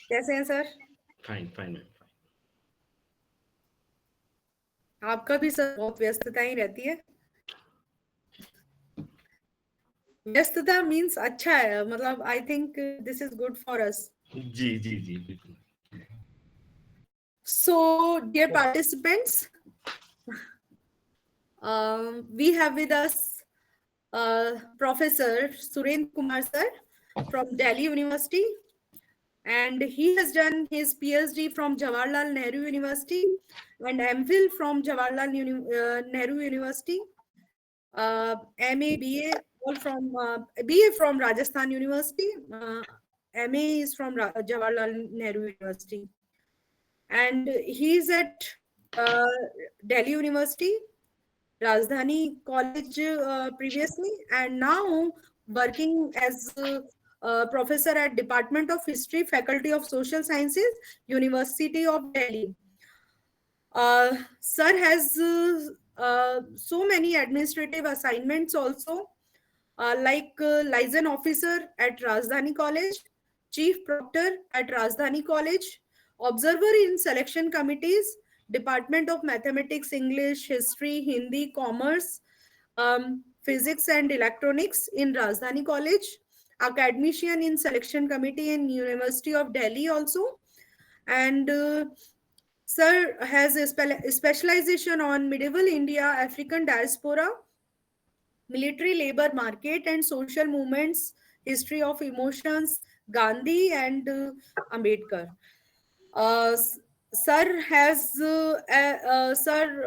कैसे हैं sir? Fine fine ma'am fine. आपका भी सर बहुत व्यस्तता ही रहती है। व्यस्तता मीन्स अच्छा है, मतलब I think this is good for us. जी जी जी बिल्कुल। So, dear participants, we have with us Professor Surendra Kumar sir from Delhi University, and he has done his PhD from Jawaharlal Nehru University and MPhil from Nehru University, MA, BA, all from BA from Rajasthan University, MA is from Jawaharlal Nehru University, and he is at uh, Delhi University, Rajdhani College previously, and now working as professor at Department of History, Faculty of Social Sciences, University of Delhi. Sir has so many administrative assignments also, like liaison officer at Rajdhani College, chief proctor at Rajdhani College, observer in selection committees, Department of Mathematics, English, History, Hindi, Commerce, Physics and Electronics in Rajdhani College, academician in selection committee in University of Delhi also, and Sir has a specialization on medieval India, African diaspora, military labor market and social movements, history of emotions, Gandhi and Ambedkar. Sir has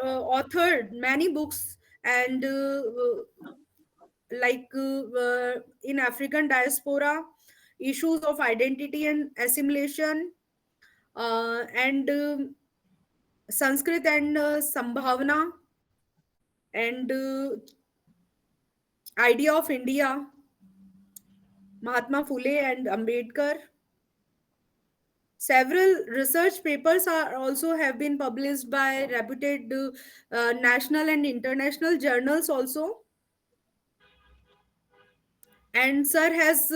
authored many books and in African diaspora, issues of identity and assimilation, and Sanskrit and Sambhavana, and idea of India, Mahatma Phule and Ambedkar. Several research papers are also have been published by reputed national and international journals also. And sir has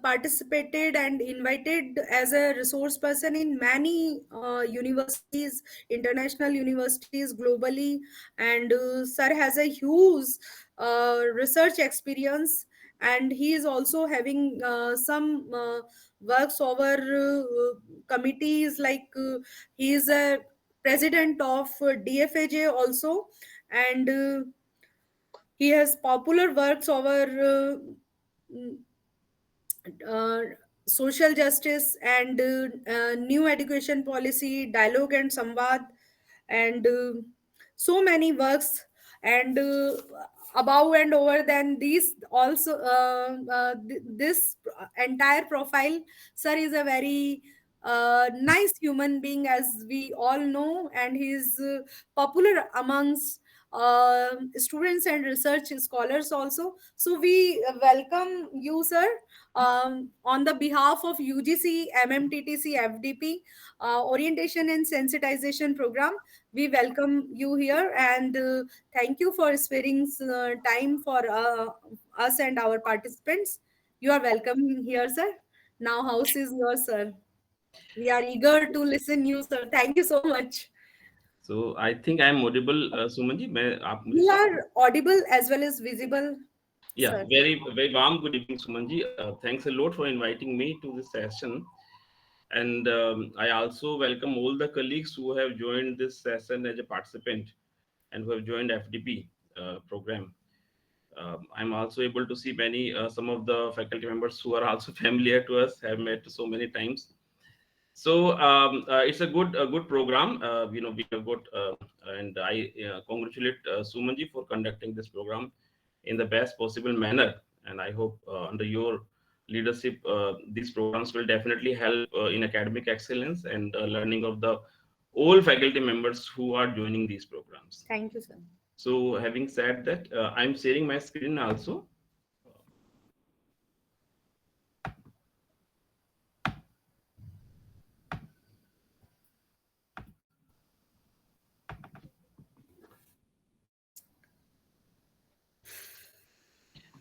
participated and invited as a resource person in many universities, international universities globally, and sir has a huge research experience, and he is also having some works over committees, like he is a president of DFAJ also, and he has popular works over mm, uh, social justice and new education policy, dialogue and samvad, and so many works. And above and over than these, also this entire profile, sir is a very nice human being, as we all know, and he is popular amongst students and research scholars also. So we welcome you, sir, on the behalf of UGC, MMTTC, FDP, Orientation and Sensitization Program. We welcome you here, and thank you for sparing time for us and our participants. You are welcome here, sir. Now, house is yours, sir. We are eager to listen you, sir. Thank you so much. So I think I am audible, Suman ji, मैं आप मुझे You soon. are audible as well as visible, Yeah, sir. very warm good evening, Suman ji. Thanks a lot for inviting me to this session. And I also welcome all the colleagues who have joined this session as a participant and who have joined FDP program. I'm also able to see many, some of the faculty members who are also familiar to us, have met so many times. So it's a good program. We have got, and I congratulate Sumanji for conducting this program in the best possible manner. And I hope under your leadership, these programs will definitely help in academic excellence and learning of the all faculty members who are joining these programs. Thank you, sir. So having said that, I'm sharing my screen also.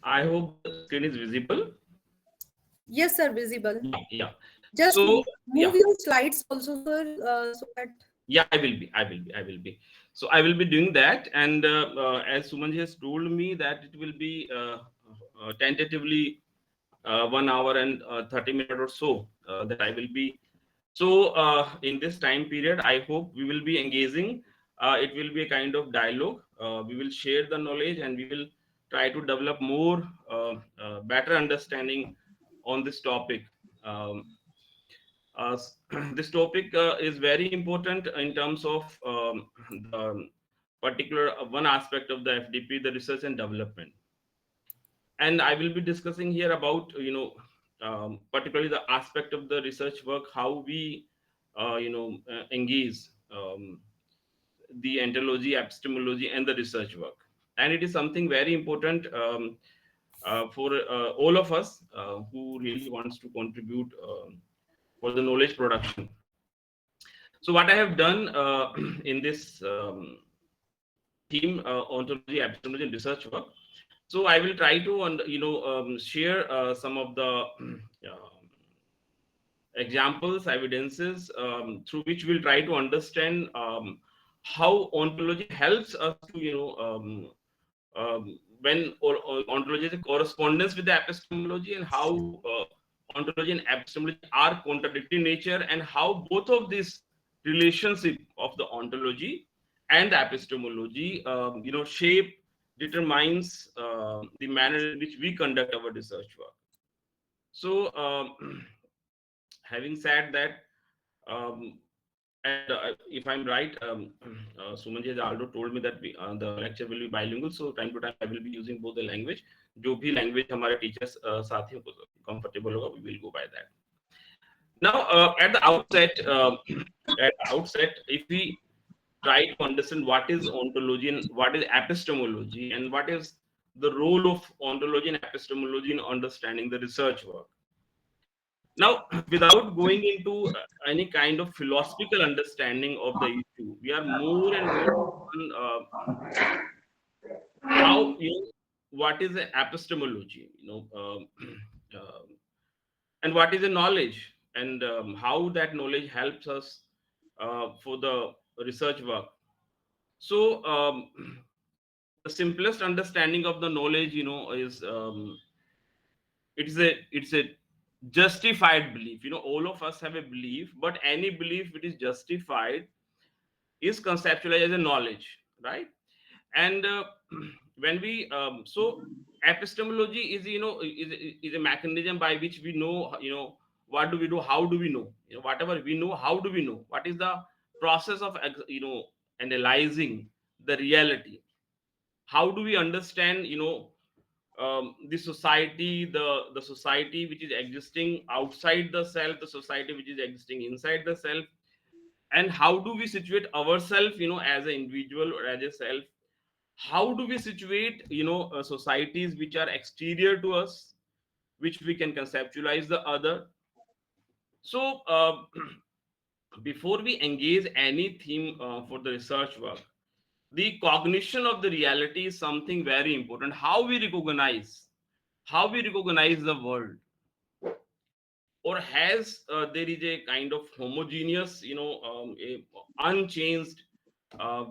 I hope the screen is visible. Yes, sir, visible. Yeah, yeah. Just So yeah, move your slides also, sir, so that. yeah, I will be. So I will be doing that, and as Sumanji has told me that it will be tentatively 1 hour and 30 minutes or so that I will be. So in this time period, I hope we will be engaging. It will be a kind of dialogue. We will share the knowledge, and we will try to develop more better understanding on this topic. Um, this topic is very important in terms of the particular one aspect of the FDP, the research and development. And I will be discussing here about particularly the aspect of the research work, how we engage the ontology, epistemology, and the research work. And it is something very important for all of us who really wants to contribute for the knowledge production. So what I have done in this theme, ontology, epistemology, and research work. So I will try to share some of the examples, evidences through which we'll try to understand how ontology helps us to when ontology is a correspondence with the epistemology, and how ontology and epistemology are contradictory nature, and how both of these relationship of the ontology and the epistemology shape, determines the manner in which we conduct our research work. So having said that, um, and if I'm right, Sumanji has also told me that the lecture will be bilingual. So time to time I will be using both the language. जो भी language हमारे teachers साथियों को comfortable होगा, we will go by that. Now, at the outset, if we try to understand what is ontology and what is epistemology, and what is the role of ontology and epistemology in understanding the research work. Now, without going into any kind of philosophical understanding of the issue, we are more and more on how what is an epistemology, and what is a knowledge, and how that knowledge helps us for the research work. So, the simplest understanding of the knowledge, is it's a justified belief. All of us have a belief, but any belief which is justified is conceptualized as a knowledge, right? And when we so epistemology is is a mechanism by which we know, what do we do, how do we know, whatever we know, how do we know, what is the process of analyzing the reality. How do we understand, the society, the society which is existing outside the self, the society which is existing inside the self, and how do we situate ourselves, as an individual or as a self. How do we situate, societies which are exterior to us, which we can conceptualize the other. So before we engage any theme for the research work, the cognition of the reality is something very important. How we recognize the world, or has there is a kind of homogeneous, a unchanged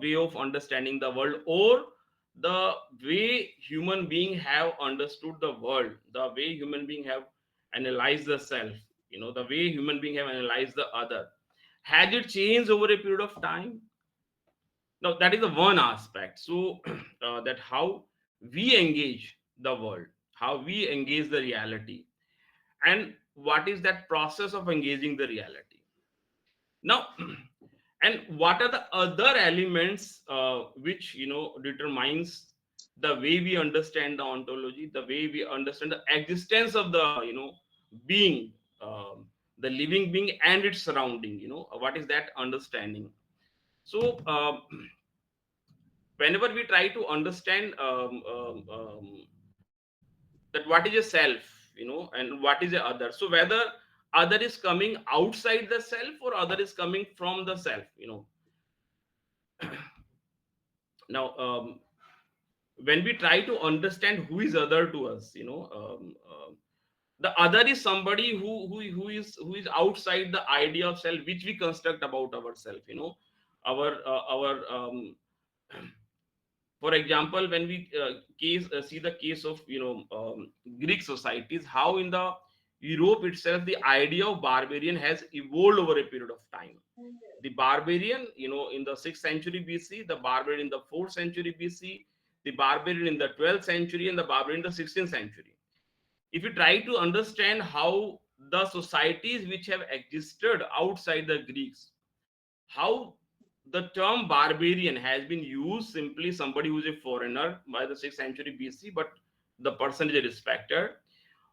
way of understanding the world, or the way human being have understood the world, the way human being have analyzed the self, the way human being have analyzed the other, has it changed over a period of time? Now that is the one aspect. So that how we engage the world, how we engage the reality, and what is that process of engaging the reality. Now, and what are the other elements which determines the way we understand the ontology, the way we understand the existence of the being, the living being and its surrounding, what is that understanding. So whenever we try to understand that what is a self, and what is a other, so whether other is coming outside the self or other is coming from the self. Now when we try to understand who is other to us, The other is somebody who is outside the idea of self which we construct about ourselves, you know, our for example, when we see the case of, you know, Greek societies, how in the Europe itself the idea of barbarian has evolved over a period of time. The barbarian, you know, in the 6th century BC, the barbarian in the 4th century BC, the barbarian in the 12th century, and the barbarian in the 16th century. If you try to understand how the societies which have existed outside the Greeks, how the term barbarian has been used, simply somebody who is a foreigner by the 6th century BC, but the person is respected,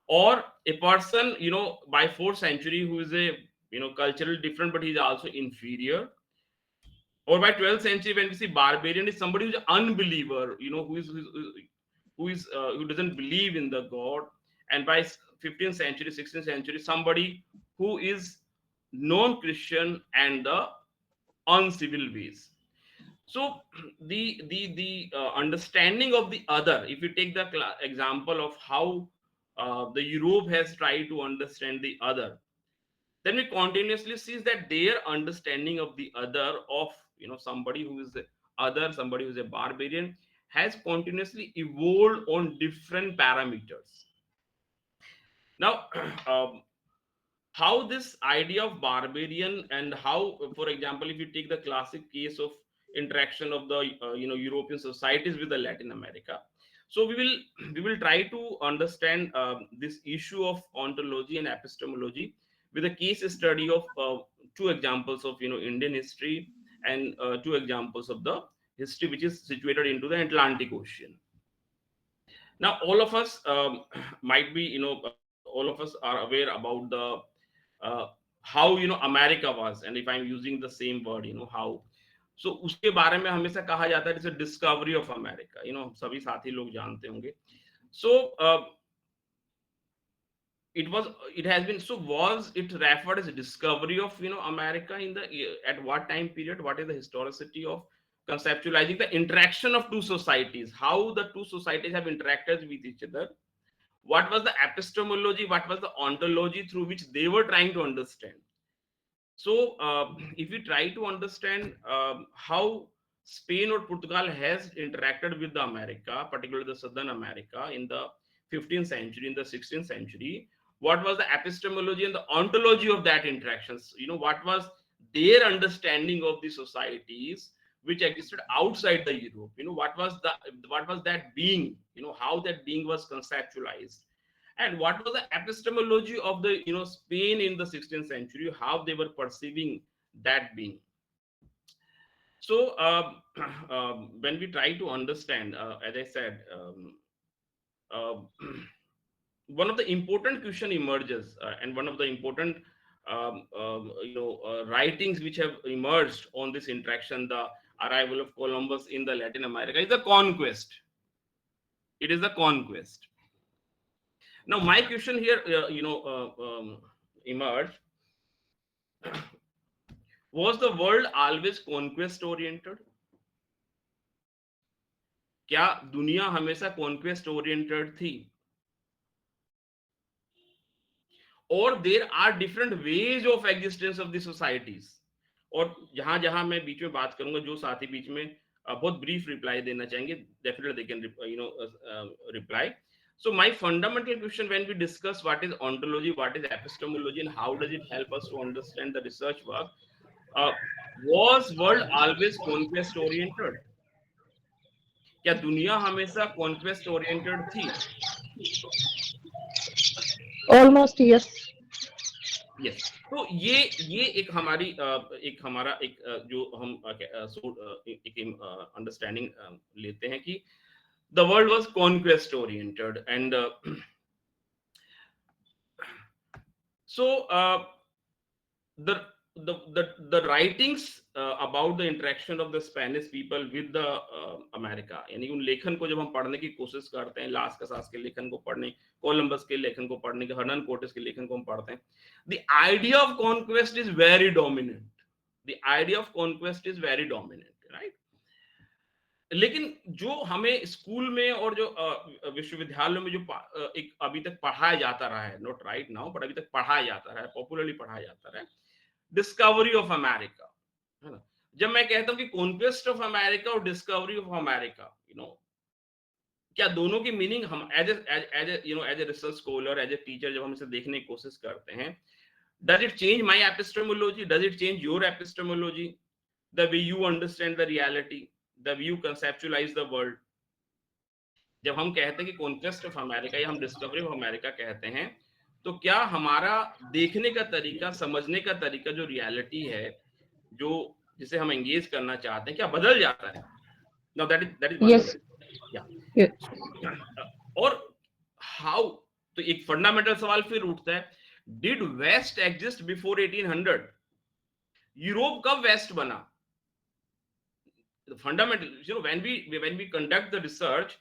or a person, you know, by 4th century who is a, you know, culturally different, but he is also inferior. Or by 12th century, when we see barbarian, is somebody who's an unbeliever, you know, who doesn't believe in the god. And by 15th century, 16th century, somebody who is non-Christian and the uncivil ways. So the understanding of the other, if you take the example of how the Europe has tried to understand the other, then we continuously see that their understanding of the other, of, you know, somebody who is the other, somebody who is a barbarian, has continuously evolved on different parameters. Now how this idea of barbarian, and how, for example, if you take the classic case of interaction of the you know, European societies with the Latin America, so we will try to understand this issue of ontology and epistemology with a case study of two examples of, you know, Indian history, and two examples of the history which is situated into the Atlantic Ocean. Now all of us might be, you know, all of us are aware about the uh, how, you know, America was, and if I'm using the same word, you know, how, so उसके बारे में हमेशा कहा जाता है, जैसे discovery of America, you know, सभी साथी लोग जानते होंगे. So it was, it has been, so was it referred as a discovery of, you know, America in the, at what time period, what is the historicity of conceptualizing the interaction of two societies, how the two societies have interacted with each other, what was the epistemology, what was the ontology through which they were trying to understand. So, if we try to understand how Spain or Portugal has interacted with the America, particularly the Southern America, in the 15th century, in the 16th century, what was the epistemology and the ontology of that interactions? You know, what was their understanding of the societies which existed outside the Europe? You know, what was that being? You know, how that being was conceptualized, and what was the epistemology of the, you know, Spain in the 16th century, how they were perceiving that being. So when we try to understand, as I said, uh, one of the important question emerges, and one of the important writings which have emerged on this interaction, the arrival of Columbus in the Latin America, is the conquest. It is the conquest. Now my question here, emerged: was the world always conquest oriented? क्या दुनिया हमेशा conquest oriented थी? और there are different ways of existence of the societies? और जहां जहां मैं बीच में बात करूंगा, जो साथी बीच में बहुत ब्रीफ रिप्लाई देना चाहेंगे, definitely they can reply. So my fundamental question when we discuss what is ontology, what is epistemology, and how does it help us to understand the research work, uh, was world always conquest oriented? क्या दुनिया हमेशा conquest oriented थी? Almost yes. Yes. तो ये एक हमारा एक जो हम एक अंडरस्टैंडिंग लेते हैं कि the world was conquest oriented. And so the the writings about the interaction of the Spanish people with the America, यानी उन लेखन को जब हम पढ़ने की कोशिश करते हैं, लास कसास के लेखन को पढ़ने, कोलंबस के लेखन को पढ़ने, के हर्नन कोर्टेस के लेखन को हम पढ़ते हैं, the idea of conquest is very dominant. The idea of conquest is very dominant, right? लेकिन जो हमें स्कूल में और जो विश्वविद्यालयों में जो एक अभी तक पढ़ाया जाता रहा है, नॉट राइट नाउ बट अभी तक पढ़ाया जाता रहा है, पॉपुलरली पढ़ाया जाता रहा है, डिस्कवरी ऑफ अमेरिका, है ना। जब मैं कहता हूँ कि कॉन्क्वेस्ट ऑफ अमेरिका और डिस्कवरी ऑफ अमेरिका, क्या दोनों की मीनिंग हम as a research scholar, as a teacher, जब हम इसे देखने की कोशिश करते हैं, does it change my epistemology, does it change your epistemology, the way you understand the reality, the way you conceptualize the world? जब हम कहते हैं कि कॉन्क्वेस्ट ऑफ अमेरिका या हम डिस्कवरी ऑफ अमेरिका कहते हैं, तो क्या हमारा देखने का तरीका, समझने का तरीका, जो रियलिटी है, जो जिसे हम एंगेज करना चाहते हैं, क्या बदल जाता है? Now that is one Yes. या Yes. और हाउ, तो एक फंडामेंटल सवाल फिर उठता है, did west exist before 1800? Europe कब वेस्ट बना? Fundamental, when we conduct the research,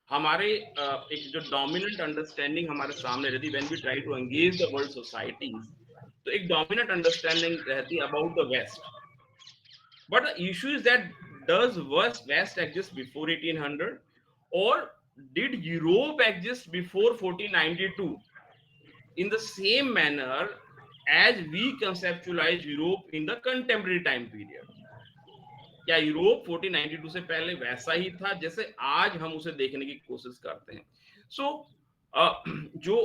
हमारे एक जो डोमिनेंट अंडरस्टैंडिंग हमारे सामने रहती, when we try to engage the world society, तो एक डोमिनेंट अंडरस्टैंडिंग रहती about the west, but the issue is that does west exist before 1800 or did Europe exist before 1492 in the same manner as we conceptualize Europe in the contemporary time period? क्या Europe 1492 से पहले वैसा ही था जैसे आज हम उसे देखने की कोशिश करते हैं? सो जो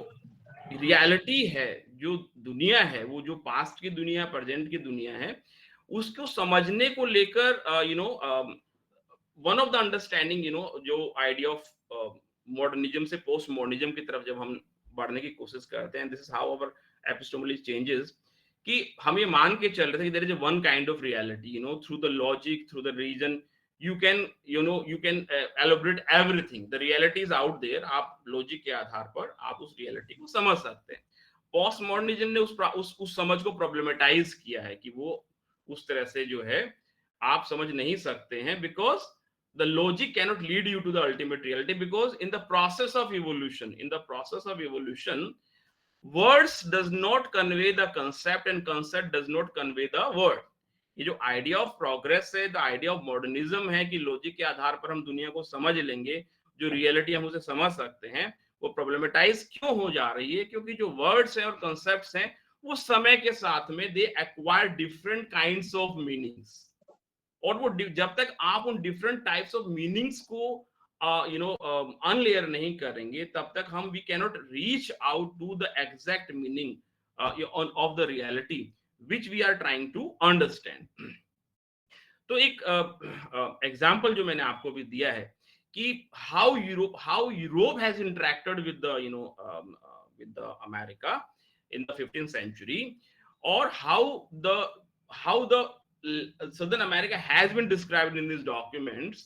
रियलिटी है, जो दुनिया है, वो जो पास्ट की दुनिया, प्रेजेंट की दुनिया है, उसको समझने को लेकर वन ऑफ द अंडरस्टैंडिंग, जो आइडिया ऑफ मॉडर्निज्म से पोस्ट मॉडर्निज्म की तरफ जब हम बढ़ने की कोशिश करते हैं, this is how our epistemology changes, कि हम ये मान के चल रहे थे कि there is one kind of reality, through the logic, through the reason, you can elaborate everything, the reality is out there, आप लॉजिक के आधार पर आप उस रियलिटी को समझ सकते हैं। पोस्ट मॉडर्निज्म ने उस समझ को प्रॉब्लमेटाइज किया है कि वो उस तरह से जो है आप समझ नहीं सकते हैं, because the logic cannot lead you to the ultimate reality, because in the process of evolution, words does not convey the concept and concept does not convey the word. ये जो आइडिया ऑफ प्रोग्रेस है, the idea of modernism है कि logic के आधार पर हम दुनिया को समझ लेंगे, जो रियलिटी हम उसे समझ सकते हैं, वो प्रॉब्लमेटाइज क्यों हो जा रही है? क्योंकि जो वर्ड्स हैं और कॉन्सेप्ट्स हैं, वो समय के साथ में they acquire different kinds of meanings, और वो जब तक आप उन डिफरेंट टाइप्स ऑफ मीनिंग्स को अनलेयर नहीं करेंगे, तब तक हम we cannot reach out to the exact meaning of the reality which we are trying to understand. तो एक एग्जाम्पल जो मैंने आपको भी दिया है कि how Europe has interacted with the America in the 15th century, और how the Southern America has been described in these documents।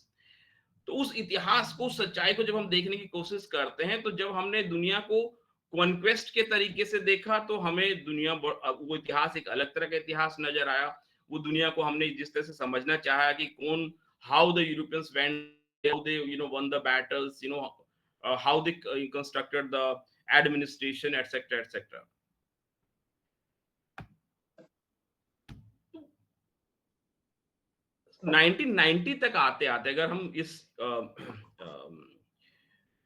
तो उस इतिहास को, सच्चाई को जब हम देखने की कोशिश करते हैं, तो जब हमने दुनिया को कॉन्क्वेस्ट के तरीके से देखा, तो हमें दुनिया, वो इतिहास एक अलग तरह का इतिहास नजर आया। वो दुनिया को हमने जिस तरह से समझना चाहा कि कौन, how the Europeans went, how they won the battles, how they constructed the administration, etc etc। 1990 तक आते आते अगर हम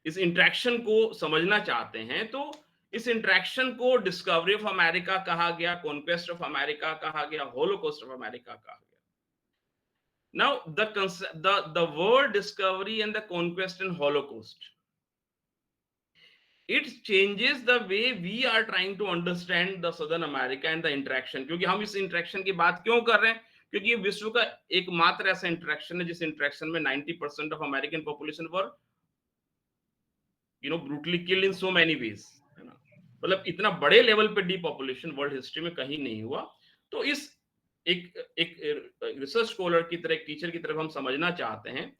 इस इंटरेक्शन को समझना चाहते हैं, तो इस इंटरेक्शन को डिस्कवरी ऑफ अमेरिका कहा गया, कॉन्क्वेस्ट ऑफ अमेरिका कहा गया, होलोकॉस्ट ऑफ अमेरिका कहा गया। Now the word discovery and the conquest and Holocaust, it changes the way we are trying to understand the Southern America and the interaction। क्योंकि हम इस interaction की बात क्यों कर रहे हैं? क्योंकि ये विश्व का एकमात्र ऐसा इंटरेक्शन है जिस इंटरेक्शन में 90% of American population were brutally killed in so many ways, है ना। मतलब इतना बड़े लेवल पे डीपॉपुलेशन वर्ल्ड हिस्ट्री में कहीं नहीं हुआ। तो इस एक रिसर्च स्कॉलर की तरह, एक टीचर की तरफ हम समझना चाहते हैं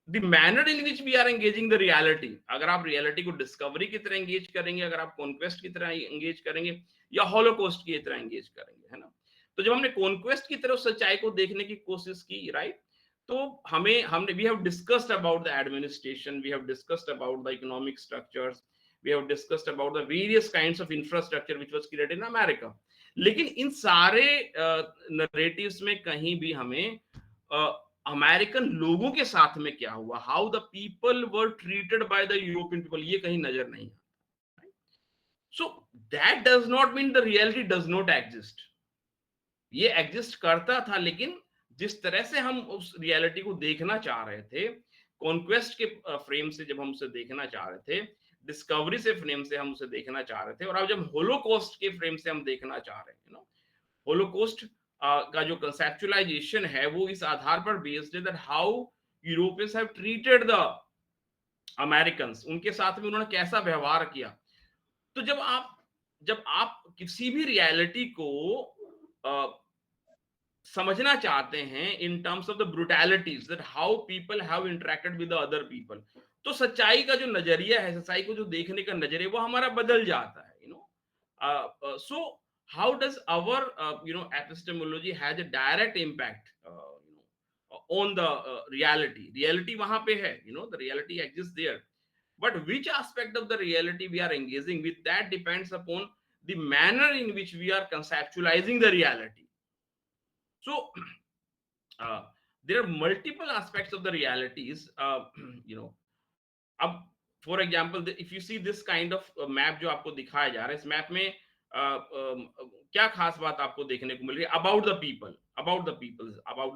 the manner in which we are engaging the reality। अगर आप रियलिटी को डिस्कवरी की तरह एंगेज करेंगे, अगर आप कॉन्क्वेस्ट की तरह एंगेज करेंगे, या होलोकॉस्ट की तरह एंगेज करेंगे, है ना। तो जब हमने कॉन्क्वेस्ट की तरफ सच्चाई को देखने की कोशिश की, राइट, तो हमने we have discussed about the administration, we have discussed about the economic structures, we have discussed about the various kinds of infrastructure which was created in America. लेकिन इन सारे नरेटिव्स में कहीं भी हमें अमेरिकन लोगों के साथ में क्या हुआ, how the people were treated by the European people, ये कहीं नजर नहीं आता। So that does not mean the reality does not exist, ये एग्जिस्ट करता था, लेकिन जिस तरह से हम उस रियलिटी को देखना चाह रहे थे, कॉन्क्वेस्ट के फ्रेम से जब हम उसे देखना चाह रहे थे, डिस्कवरी से फ्रेम से हम उसे देखना चाह रहे थे, और अब जब होलोकॉस्ट के फ्रेम से हम देखना चाह रहे हैं, होलोकॉस्ट का जो कंसेप्चुअलाइजेशन है वो इस आधार पर बेस्ड है that how Europeans have treated the Americans, उनके साथ में उन्होंने कैसा व्यवहार किया। तो जब आप किसी भी रियलिटी को समझना चाहते हैं in terms of the brutalities that how people have interacted with the other people, तो सच्चाई का जो नजरिया है, सच्चाई को जो देखने का नजरिया, वो हमारा बदल जाता है, सो how does our epistemology has a direct impact on the reality वहां पे है, the reality exists there, but which aspect of the reality we are engaging with, that depends upon the manner in which we are conceptualizing the reality. So there are multiple aspects of the realities, अब for example if you see this kind of map जो आपको दिखाया जा रहा है, इस map में क्या खास बात आपको देखने को मिल रही है about the people, about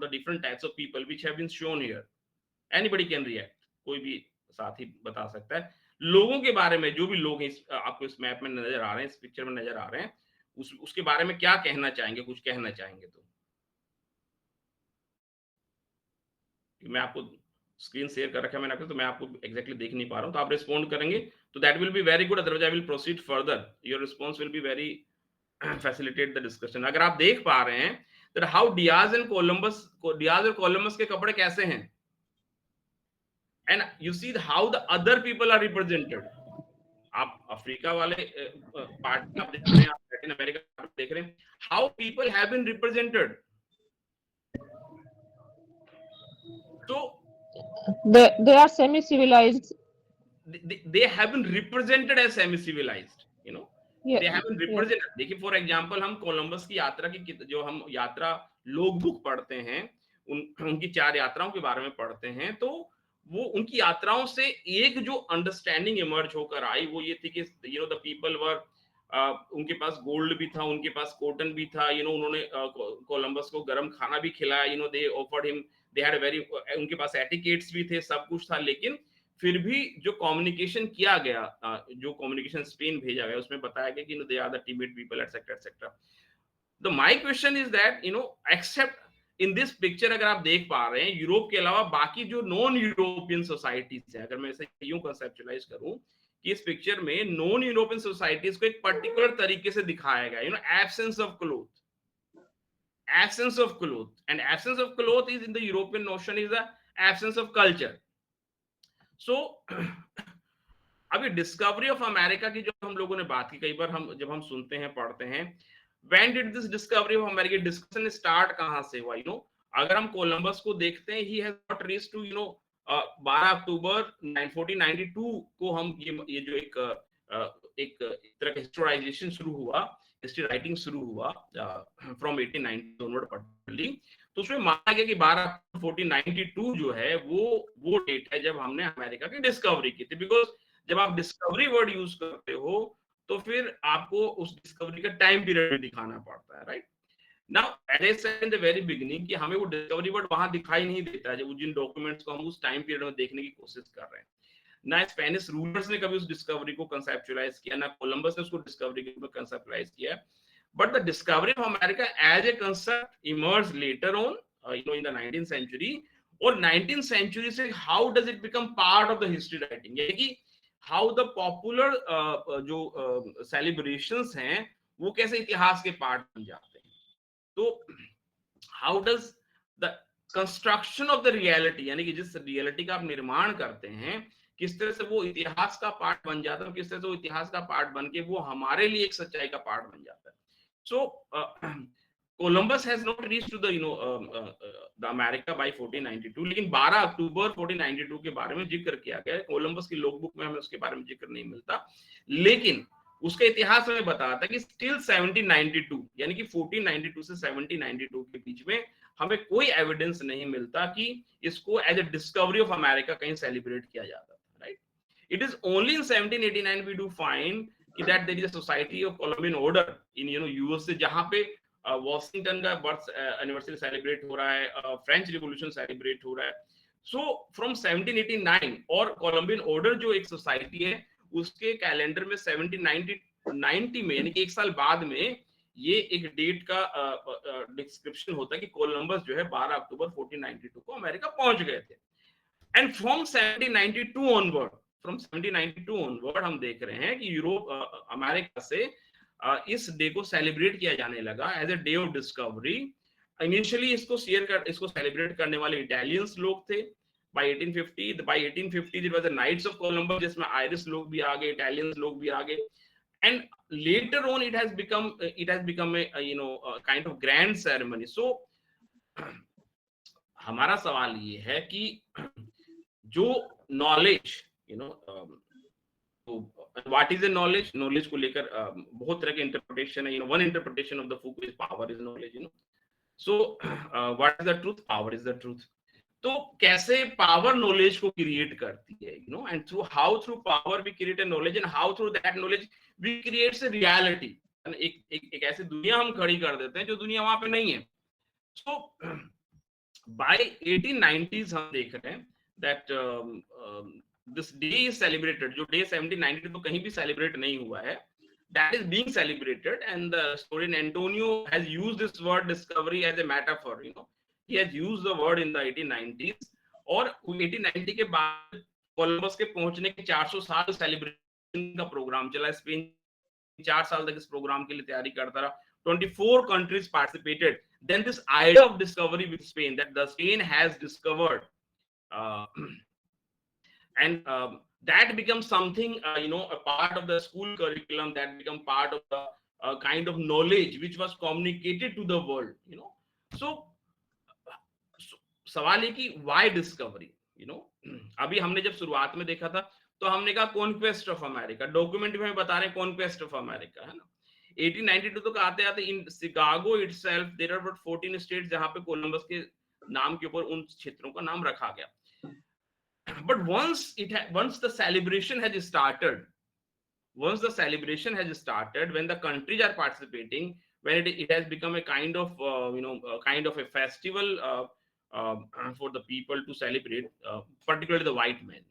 the different types of people which have been shown here. Anybody can react, कोई भी साथी बता सकता है लोगों के बारे में, जो भी लोग आपको इस मैप में नजर आ रहे हैं, इस पिक्चर में नजर आ रहे हैं, उसके बारे में क्या कहना चाहेंगे, कुछ कहना चाहेंगे तो मैं आपको स्क्रीन शेयर कर रखा है मैंने, तो मैं आपको एग्जैक्टली देख नहीं पा रहा हूं, तो आप रिस्पॉन्ड करेंगे तो that will be very good, otherwise I will proceed further, your response will be very facilitate the discussion. अगर आप देख पा रहे हैं दैट हाउ डियाज और कोलंबस के कपड़े कैसे हैं, and you see how the other people are represented. आप अफ्रीका वाले पार्ट आप देख रहे हैं, आप लैटिन अमेरिका देख रहे हैं, how people have been represented. So they are semi-civilized. They have been represented as semi-civilized, Yeah, they have been represented. yes. देखिए फॉर एग्जांपल हम कोलंबस की यात्रा की जो हम यात्रा लोग बुक पढ़ते हैं, उनकी 4 यात्राओं के बारे में पढ़ते हैं, तो वो उनकी यात्राओं से एक जो अंडरस्टैंडिंग इमर्ज होकर आई वो ये थी कि द पीपल वर उनके पास गोल्ड भी था, उनके पास कॉटन भी था, उन्होंने कोलंबस को गर्म खाना भी खिलाया, they offered him, they had very, उनके पास एटिकेट्स भी थे, सब कुछ था, लेकिन फिर भी जो कम्युनिकेशन किया गया, जो कम्युनिकेशन स्पेन भेजा गया, उसमें बताया गया कि they are the Tibet people etcetera etcetera. The my question is that except in this picture, अगर आप देख पा रहे हैं यूरोप के अलावा बाकी जो नॉन यूरोपियन सोसाइटीज है, अगर मैं इसे यूं कंसेप्चुअलाइज करूं कि इस पिक्चर में नॉन यूरोपियन सोसाइटीज को एक पर्टिकुलर तरीके से दिखाया गया, absence of cloth, absence of cloth, and absence of cloth is in the European notion is the absence of culture. So अभी डिस्कवरी ऑफ अमेरिका की जो हम लोगों ने बात की, कई बार जब हम सुनते हैं, पढ़ते हैं, when did this discovery of America discussion start कहां से हुआ, अगर हम कोलंबस को देखते हैं, he has not reached to 12 अक्टूबर 1492 को हम ये जो एक तरह का हिस्टोराइजेशन शुरू हुआ, हिस्ट्री राइटिंग शुरू हुआ फ्रॉम 1890 ऑनवर्ड पर्टिकुलरली, तो उसमें माना गया कि 12 1492 जो है वो डेट है जब हमने अमेरिका की डिस्कवरी की थी। बिकॉज जब आप डिस्कवरी वर्ड यूज करते हो तो फिर आपको उस डिस्कवरी का टाइम पीरियड दिखाना पड़ता है, right. Now as I said in the very beginning कि हमें वो डिस्कवरी वर्ड वहां दिखाई नहीं देता है, जब जिन डॉक्यूमेंट्स को हम उस टाइम पीरियड में देखने की कोशिश कर रहे हैं। ना स्पेनिश रूलर्स ने कभी उस डिस्कवरी को कंसेप्चुअलाइज किया, ना कोलंबस ने उसको डिस्कवरी के रूप में कंसेप्चुअलाइज किया, but the discovery of America as a concept emerge later on in the 19th century, और 19th सेंचुरी से how does it become part of the history writing, यानी कि हाउ द पॉपुलर जो celebrations हैं वो कैसे इतिहास के पार्ट बन जाते हैं। तो how does the construction of the reality, यानी कि जिस रियलिटी का आप निर्माण करते हैं, किस तरह से वो इतिहास का पार्ट बन जाता है, किस तरह से वो इतिहास का पार्ट बन के वो हमारे लिए एक सच्चाई का पार्ट बन जाता है। So Columbus has not reached to the America by 1492, लेकिन 12 अक्टूबर 1492 के बारे में जिक्र किया गया है। कोलंबस की लॉगबुक में हमें उसके बारे में जिक्र नहीं मिलता, लेकिन उसका इतिहास हमें बताता है कि स्टिल 1792, यानी कि 1492 से 1792 के बीच में हमें कोई एविडेंस नहीं मिलता कि इसको as a discovery of America कहीं सेलिब्रेट किया जाता था, right? It is only in 1789 we do find that there is a society of Columbian order in USA, जहाँ पे वॉशिंगटन का बर्थ एनिवर्सरी सेलिब्रेट हो रहा है, फ्रेंच रिवॉल्यूशन सेलिब्रेट हो रहा है. सो फ्रॉम 1789 और कोलंबियन ऑर्डर जो एक सोसाइटी है उसके कैलेंडर में 1790 में यानी कि एक साल बाद में ये एक डेट का डिस्क्रिप्शन होता है कि कोलंबस जो है 12 अक्टूबर 1492 को अमेरिका पहुंच गए थे. एंड फ्रॉम 1792 ऑनवर्ड हम देख रहे हैं कि यूरोप अमेरिका से इस डे को सेलिब्रेट किया जाने लगा as a day of discovery. Initially इसको सेलिब्रेट करने वाले इटालियंस लोग थे. by 1850 it was the Knights of Columbus, जिसमें आयरिश लोग भी आ गए, इटालियंस लोग भी आ गए. And later on it has become a kind of grand ceremony. So हमारा सवाल ये है कि जो knowledge what is a knowledge को लेकर बहुत तरह के इंटरप्रिटेशन है. One interpretation of the Foucault is power is knowledge. So what is the truth? Power is the truth. तो कैसे पावर नॉलेज को क्रिएट करती है, and through power we create a knowledge, and how through that knowledge we creates a reality. एक ऐसी दुनिया हम खड़ी कर देते हैं जो दुनिया वहां पे नहीं है. सो बाय 1890s हम देख रहे हैं that this day is celebrated. जो डे 1792 तो कहीं भी सेलिब्रेट नहीं हुआ है, that is being celebrated, and the historian Antonio has used this word discovery as a metaphor. He has used the word in the 1890s. और 1890 के बाद कोलंबस के पहुंचने के 400 साल सेलिब्रेशन का प्रोग्राम चला. स्पेन 4 साल तक इस प्रोग्राम के लिए तैयारी करता रहा. 24 countries participated. Then this idea of discovery with Spain, that the Spain has discovered, and that becomes something, a part of the school curriculum, that become part of the kind of knowledge which was communicated to the world. So सवाल है कि why discovery? अभी हमने जब शुरुआत में देखा था तो हमने कहा कॉन्क्वेस्ट ऑफ अमेरिका. डॉक्यूमेंट में बता रहे हैं कॉन्क्वेस्ट ऑफ अमेरिका, है ना. 1892 तक आते आते in Chicago itself there are about 14 states जहां पे कोलंबस के नाम के ऊपर उन क्षेत्रों का नाम रखा गया. But once the celebration has started, when the countries are participating, when it has become a kind of a festival for the people to celebrate, particularly the white men.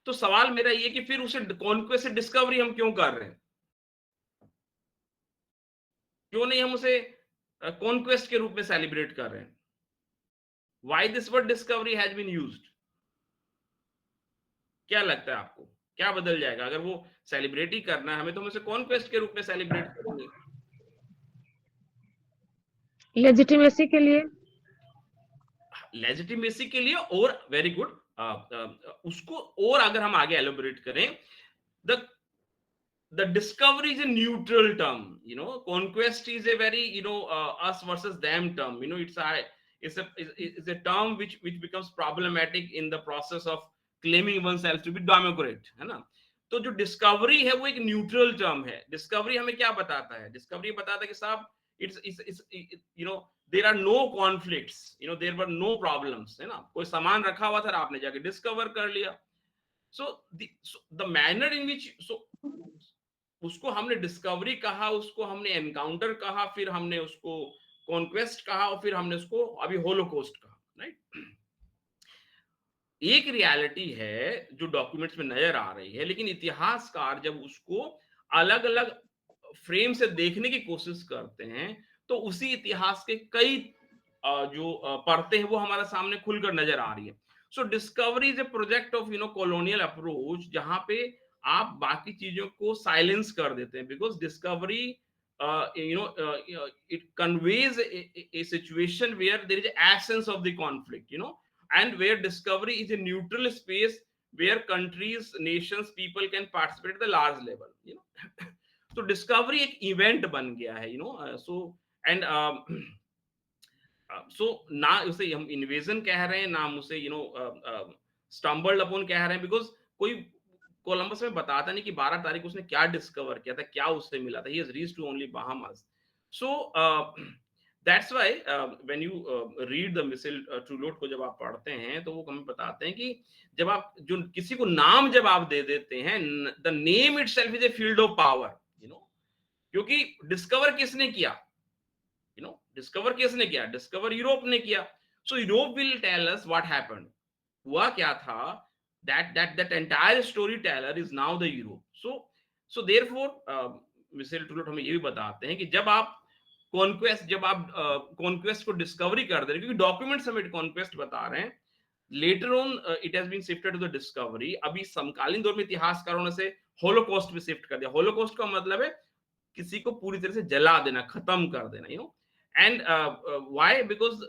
तो सवाल मेरा ये कि फिर उसे कॉन्क्वेस्ट से डिस्कवरी हम क्यों कर रहे हैं? क्यों नहीं हम उसे कॉन्क्वेस्ट के रूप में सेलिब्रेट कर रहे हैं? Why this word discovery has been used? क्या लगता है आपको, क्या बदल जाएगा अगर वो सेलिब्रेट ही करना है हमें तो हम उसे कॉन्क्वेस्ट के रूप में सेलिब्रेट करेंगे? लेजिटिमेसी के लिए, और वेरी गुड. उसको और अगर हम आगे एलोबरेट करें, the discovery is a neutral term. Conquest is a very us versus them term. It's a term which becomes problematic in the process of claiming oneself to be democrat, है ना. तो जो डिस्कवरी है वो एक neutral term है. Discovery हमें क्या बताता है? डिस्कवरी बताता है कि साहब there are no conflicts, there were no problems, है ना. कोई सामान रखा हुआ था, आपने जाके डिस्कवर कर लिया. So the manner in which, उसको हमने डिस्कवरी कहा, उसको हमने एनकाउंटर कहा, फिर हमने उसको कॉन्क्वेस्ट कहा, और फिर हमने उसको अभी होलोकॉस्ट कहा, राइट. एक रियलिटी है जो डॉक्यूमेंट्स में नजर आ रही है, लेकिन इतिहासकार जब उसको अलग अलग फ्रेम से देखने की कोशिश करते हैं तो उसी इतिहास के कई जो परतें हैं वो हमारे सामने खुलकर नजर आ रही है. So discovery is a project of colonial approach, जहां पे आप बाकी चीजों को साइलेंस कर देते हैं, because discovery it conveys a situation where there is absence of the conflict, and where discovery is a neutral space where countries, nations, people can participate at the large level. So discovery एक event बन गया है, so and so ना उसे हम invasion कह रहे हैं, ना हम उसे stumbled upon कह रहे हैं, because कोई कोलंबस में बताता नहीं कि 12 तारीख उसने क्या डिस्कवर किया था, क्या उससे मिला था. He has reached to only Bahamas. So that's why when you read the Michel Trouillot को जब आप पढ़ते हैं तो वो हमें बताते हैं कि जब आप जो किसी को नाम जब आप दे देते हैं, the name itself is a field of power, you know, क्योंकि डिस्कवर किसने किया, यू नो, डिस्कवर किसने किया, डिस्कवर यूरोप ने किया। So Europe will tell us what happened, हुआ क्या था, that entire storyteller is now the Europe. So therefore Michel Trouillot हमें ये भी बताते हैं कि जब आप कॉन्क्वेस्ट को डिस्कवरी कर दे रहे हैं, क्योंकि डॉक्यूमेंट्स हमें कॉन्क्वेस्ट बता रहे हैं, later on it has been shifted to the discovery. अभी समकालीन दौर में इतिहासकारों ने से होलोकॉस्ट में शिफ्ट कर दिया। होलोकॉस्ट का मतलब है किसी को पूरी तरह से जला देना, खत्म कर देना, you know. And why, because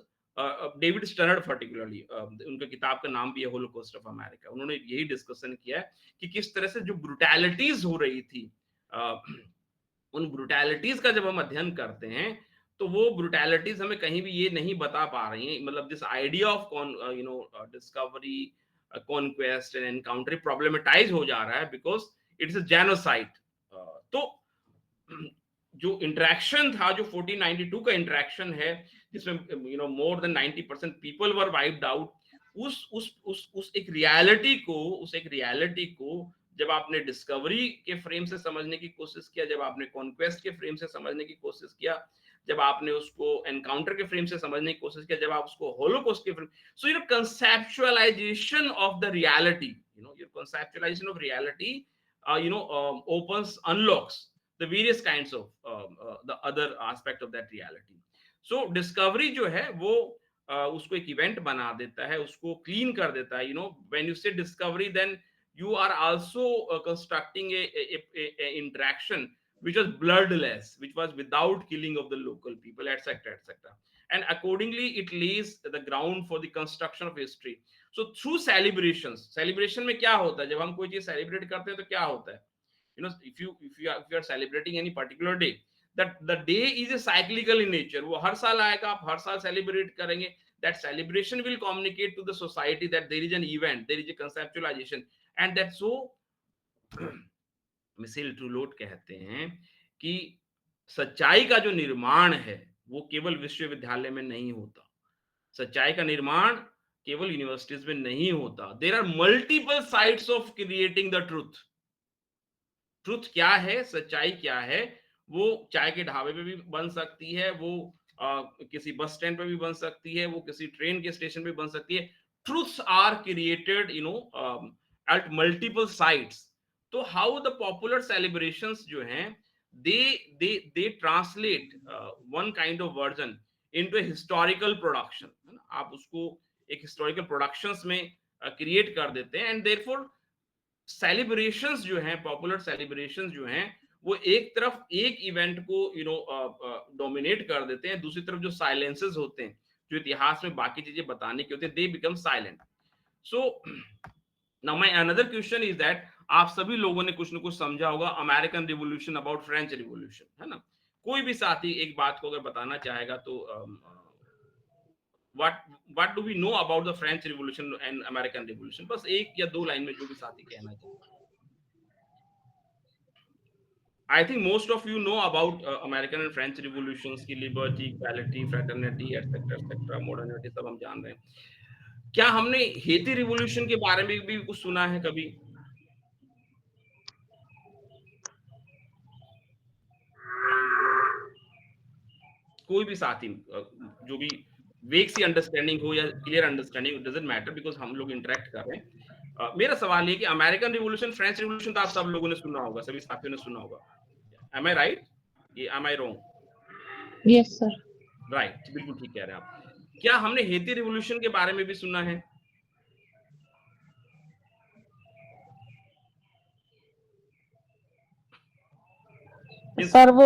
David Stannard particularly, उनका किताब का नाम भी है होलोकॉस्ट ऑफ अमेरिका, उन्होंने यही डिस्कशन किया है कि किस तरह से जो ब्रुटैलिटीज हो रही थी, उन ब्रुटैलिटीज का जब हम अध्ययन करते हैं तो वो ब्रुटैलिटीज हमें कहीं भी ये नहीं बता पा रही हैं, मतलब this idea of you know discovery, conquest and encounter problematize हो जा रहा है बिकॉज इट्स अ जेनोसाइड। तो जो इंटरेक्शन था, जो 1492 का इंटरेक्शन है, जिसमें you know more than 90% people were wiped out, उस एक रियलिटी को जब आपने डिस्कवरी के फ्रेम से समझने की कोशिश किया, जब आपने कॉन्क्वेस्ट के फ्रेम से समझने की कोशिश किया, जब आपने उसको एनकाउंटर के फ्रेम से समझने की कोशिश किया, जब आप उसको होलोकॉस्ट के frame, so your conceptualisation of the reality, you know, your conceptualisation of reality you know opens, unlocks the various kinds of the other aspect of that reality. So discovery जो है वो उसको एक इवेंट बना देता है, उसको क्लीन कर देता है, you know, when you say discovery then you are also constructing a interaction which was bloodless, which was without killing of the local people, etc, etc, and accordingly it lays the ground for the construction of history. So through celebrations, celebration में क्या होता है, जब हम कोई चीज celebrate करते हैं तो क्या होता है, you know, if you are celebrating any particular day, that the day is a cyclical in nature, वो हर साल आएगा, आप हर साल सेलिब्रेट करेंगे, that celebration will communicate to the society that there is an event, there is a conceptualization, and that so Michel Trouillot कहते हैं कि सच्चाई का जो निर्माण है वो केवल विश्वविद्यालय में नहीं होता, सच्चाई का निर्माण केवल यूनिवर्सिटीज में नहीं होता। There are multiple sides of creating the truth. Truth क्या है, सच्चाई क्या है, वो चाय के ढाबे पे भी बन सकती है, वो किसी बस स्टैंड पे भी बन सकती है, वो किसी ट्रेन के स्टेशन पे बन सकती है। Truths are created, you know, at multiple sites. तो हाउ द पॉपुलर सेलिब्रेशंस जो हैं, they translate one kind of version into a historical production, है ना, आप उसको एक हिस्टोरिकल प्रोडक्शंस में क्रिएट कर देते हैं। एंड देयरफॉर सेलिब्रेशंस जो हैं, पॉपुलर सेलिब्रेशंस जो हैं, वो एक तरफ एक इवेंट को यू नो डोमिनेट कर देते हैं, दूसरी तरफ जो साइलेंसेस होते हैं, जो इतिहास में बाकी चीजें बताने की होती है, they become silent. So now my another question is that आप सभी लोगों ने कुछ न कुछ समझा होगा American revolution about French revolution, है ना। कोई भी साथी एक बात को अगर बताना चाहेगा तो what do we know about the French Revolution and American Revolution, बस एक या दो लाइन में जो भी साथी कहना चाहे। I think most of you know about American and French revolutions की liberty, equality, fraternity, etc, etc, modernity सब हम जान रहे हैं। क्या हमने हेती रिवॉल्यूशन के बारे में भी कुछ सुना है कभी? कोई भी साथी जो भी वेग सी अंडरस्टैंडिंग हो या clear understanding, doesn't matter, because हम लोग इंटरेक्ट कर रहे हैं। मेरा सवाल ये कि अमेरिकन रिवॉल्यूशन, फ्रेंच रिवॉल्यूशन तो आप सब लोगों ने सुना होगा, सभी साथियों ने सुना होगा। Am I right? ये am I wrong? Yes sir. Right, बिल्कुल ठीक कह रहे हैं आप। क्या हमने हेती रिवॉल्यूशन के बारे में भी सुना है? सर वो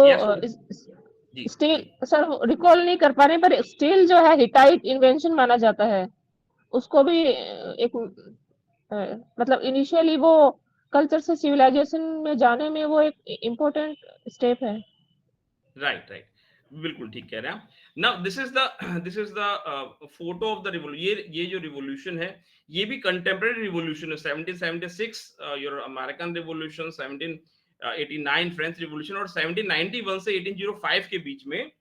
जी स्टील, सर रिकॉल नहीं कर पा रहे, पर स्टील जो है हिटाइट इन्वेंशन माना जाता है, उसको भी एक मतलब इनिशियली वो कल्चर से सिविलाइजेशन में जाने में वो एक इम्पोर्टेंट स्टेप है। राइट राइट, बिल्कुल ठीक कह रहे हैं आप। Now this is the photo of the revolution. ये जो रिवॉल्यूशन है ये भी कंटेम्परेरी रिवॉल्यूशन है। 1776 your American revolution, 1789 French revolution, और 1791 से 1805 के बीच में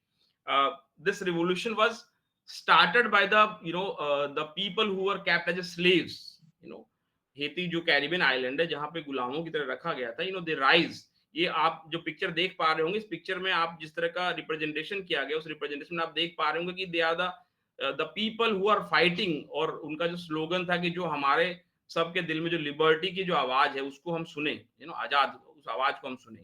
this revolution was started by the the people who were kept as slaves. Haiti जो कैरिबियन आइलैंड है जहां पे गुलामों की तरह रखा गया था, दे राइज। ये आप जो पिक्चर देख पा रहे होंगे, इस पिक्चर में आप जिस तरह का रिप्रेजेंटेशन किया गया, उस रिप्रेजेंटेशन में आप देख पा रहे होंगे कि they are the people who are fighting. और उनका जो स्लोगन था कि जो हमारे सबके दिल में जो लिबर्टी की जो आवाज है उसको हम सुने, आजाद उस आवाज को हम सुने।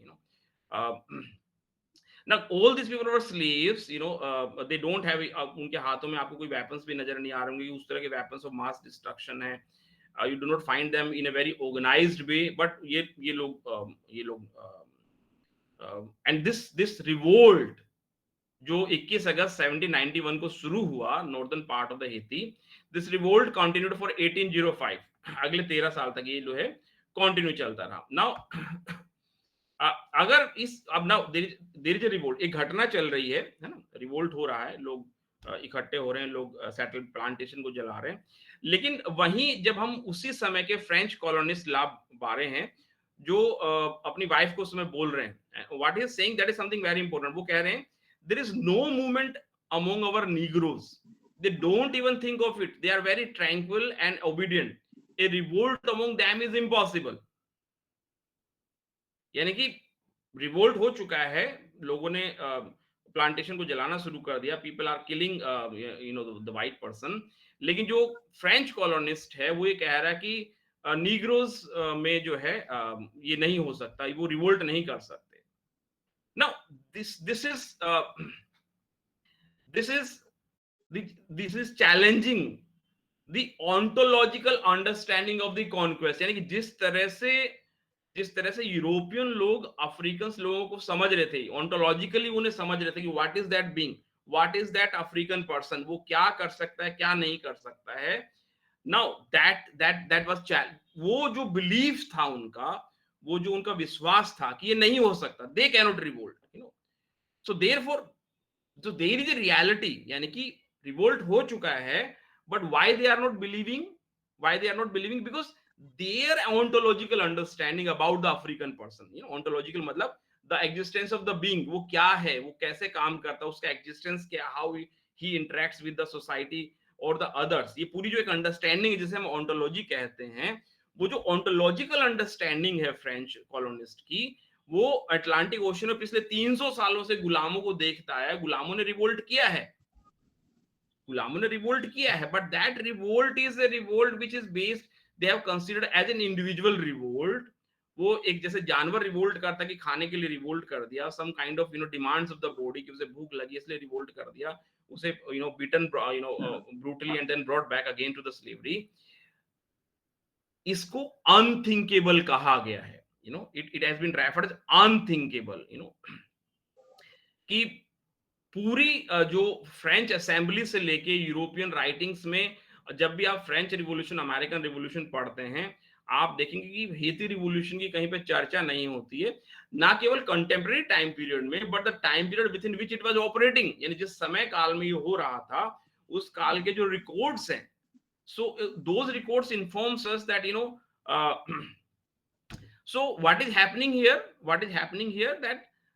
Now all these people were slaves, they don't have उनके हाथों में आपको कोई weapons भी नजर नहीं आ रहे होंगे, उस तरह के weapons of mass destruction है। You do not find them in a very organized way, but ये लोग and this revolt जो 21 अगस्त 1791 को शुरू हुआ northern part of the Haiti, this revolt continued for 1805। अगले 13 साल तक ये जो है कंटिन्यू चलता रहा। नाउ अगर अब now there is a revolt, एक घटना चल रही है ना, रिवोल्ट हो रहा है, लोग इकट्ठे हो रहे हैं, लोग सेटल प्लांटेशन को जला रहे हैं। लेकिन वहीं जब हम उसी समय के फ्रेंच कॉलोनिस्ट ला बारे हैं जो अपनी वाइफ को उस समय बोल रहे हैं, what is saying that is something very important. वो कह रहे हैं there is no movement among our negroes, they don't even think of it, they are very tranquil and obedient, a revolt among them is impossible. यानी कि revolt हो चुका है, लोगों ने प्लांटेशन को जलाना शुरू कर दिया, people are killing the white person. लेकिन जो फ्रेंच कॉलोनिस्ट है वो ये कह रहा है कि नीग्रोज में जो है ये नहीं हो सकता, वो रिवोल्ट नहीं कर सकते। Now this is challenging the ontological understanding of the conquest. यानी कि जिस तरह से यूरोपियन लोग अफ्रीकन लोगों को समझ रहे थे, ऑन्टोलॉजिकली उन्हें समझ रहे थे कि what is that being, what is that African person, वो क्या कर सकता है, क्या नहीं कर सकता है। नाउ दैट वाज वो जो बिलीफ था उनका, वो जो उनका विश्वास था कि ये नहीं हो सकता, they can not revolt, so therefore so there is a reality, यानी कि रिवोल्ट हो चुका है, but why they are not believing, because their ontological understanding about the African person, ontological मतलब the existence of the being, वो क्या है, वो कैसे काम करता है, उसका existence क्या, how he interacts with the society or the others, ये पूरी जो एक अंडरस्टैंडिंग है जिसे हम ontology कहते हैं, वो जो ontological अंडरस्टैंडिंग है फ्रेंच कॉलोनिस्ट की, वो अटलांटिक ओशन में पिछले 300 सालों से गुलामों को देखता है। गुलामों ने रिवोल्ट किया है, but that revolt is a revolt which is based, they have considered as an individual revolt. वो एक जैसे जानवर रिवोल्ट करता है कि खाने के लिए रिवोल्ट कर दिया, some kind of demands of the body, कि उसे भूख लगी इसलिए रिवोल्ट कर दिया, उसे beaten brutally and then brought back again to the slavery. इसको अनथिंकेबल कहा गया है, it has been referred as unthinkable, कि पूरी जो फ्रेंच असेंबली से लेके यूरोपियन राइटिंग्स में, जब भी आप फ्रेंच रिवॉल्यूशन, अमेरिकन रिवॉल्यूशन पढ़ते हैं, आप देखेंगे कि हेती रिवॉल्यूशन की कहीं पे चर्चा नहीं होती है, ना केवल कंटेम्पररी टाइम पीरियड में, but the time period with in which it was operating, यानी जिस समय काल में ये हो रहा था, उस काल के जो रिकॉर्ड्स हैं, so those records informs us that so what is happening here,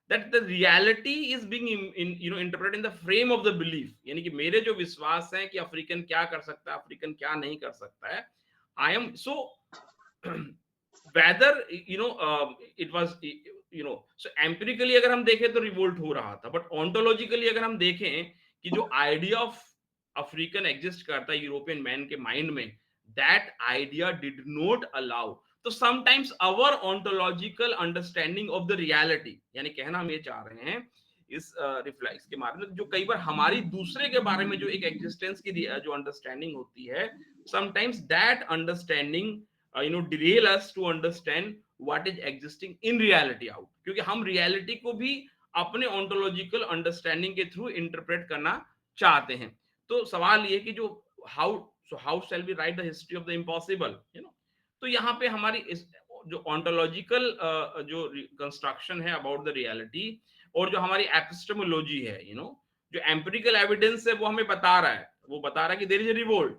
that the reality is being interpreted in the frame of the belief, यानी कि मेरे जो विश्वास है कि अफ्रीकन क्या कर सकता है, अफ्रीकन क्या नहीं कर सकता है, I am so whether it was so empirically अगर हम देखें तो रिवोल्ट हो रहा था, बट ontologically अगर हम देखें कि जो आइडिया ऑफ अफ्रीकन एग्जिस्ट करता है यूरोपियन मैन के माइंड में, that idea did not allow. तो sometimes our ontological understanding of the reality, यानी कहना हम ये चाह रहे हैं इस रिफ्लेक्स के बारे में, जो कई बार हमारी दूसरे के बारे में जो एक एग्जिस्टेंस की जो अंडरस्टैंडिंग होती है, sometimes that understanding derail us to understand what is existing in reality out, क्योंकि हम रियलिटी को भी अपने ऑन्टोलॉजिकल अंडरस्टैंडिंग के थ्रू इंटरप्रेट करना चाहते हैं। तो सवाल ये कि जो how shall we write the history of the impossible, तो यहाँ पे हमारी जो ऑन्टोलॉजिकल जो कंस्ट्रक्शन है अबाउट द रियलिटी, और जो हमारी एपिस्टेमोलॉजी है, जो एम्पिरिकल एविडेंस है, वो हमें बता रहा है कि there is a revolt,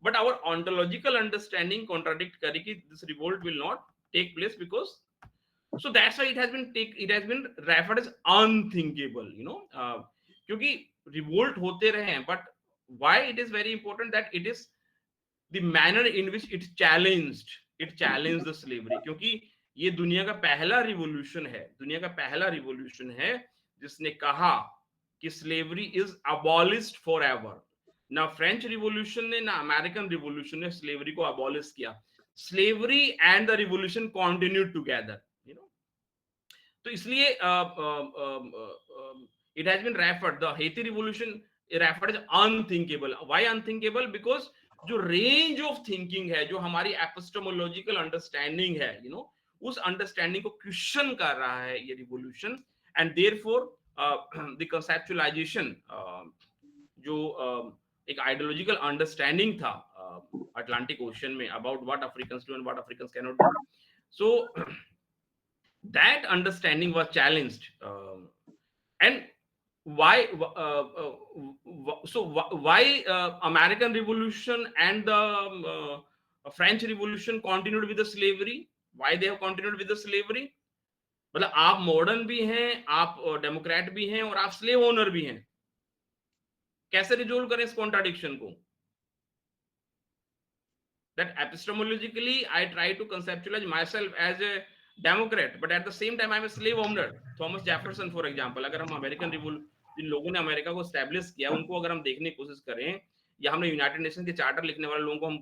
but our ontological understanding contradict करे कि this revolt will not take place, because so that's why it has been referred as unthinkable, क्योंकि रिवोल्ट होते रहे हैं, but why it is very important that it is the manner in which it challenged the slavery, क्योंकि ये दुनिया का पहला revolution है, दुनिया का पहला रिवोल्यूशन है जिसने कहा कि slavery is abolished for ever. ना फ्रेंच रिवोल्यूशन ने ना अमेरिकन रिवोल्यूशन ने स्लेवरी को अबॉलिश किया, slavery and the revolution continued together, you know. तो इसलिए it has been referred, the Haiti revolution referred as unthinkable. Why unthinkable? Because जो range of thinking है, जो हमारी एपिस्टेमोलॉजिकल अंडरस्टैंडिंग है, यू नो, उस अंडरस्टैंडिंग को क्वेश्चन कर रहा है ये revolution. And therefore the conceptualisation, जो एक आइडियोलॉजिकल अंडरस्टैंडिंग था अटलांटिक ओशन में about what Africans do and what Africans can not do, so that understanding was challenged, and why why American Revolution and the French Revolution continued with the slavery? Why they have continued with the slavery? मतलब आप modern भी हैं, आप Democrat भी हैं, और आप slave owner भी हैं। कैसे रिजोल्व करें इस कॉन्ट्राडिक्शन को? That epistemologically I try to conceptualize myself as a Democrat, but at the same time I'm a slave owner. Thomas Jefferson for example, अगर हम अमेरिकन रिवोल्यूशन, जिन लोगों ने अमेरिका को एस्टैब्लिश किया, उनको अगर हम देखने की कोशिश करें, या हमने यूनाइटेड नेशन के चार्टर लिखने वाले लोगों को हम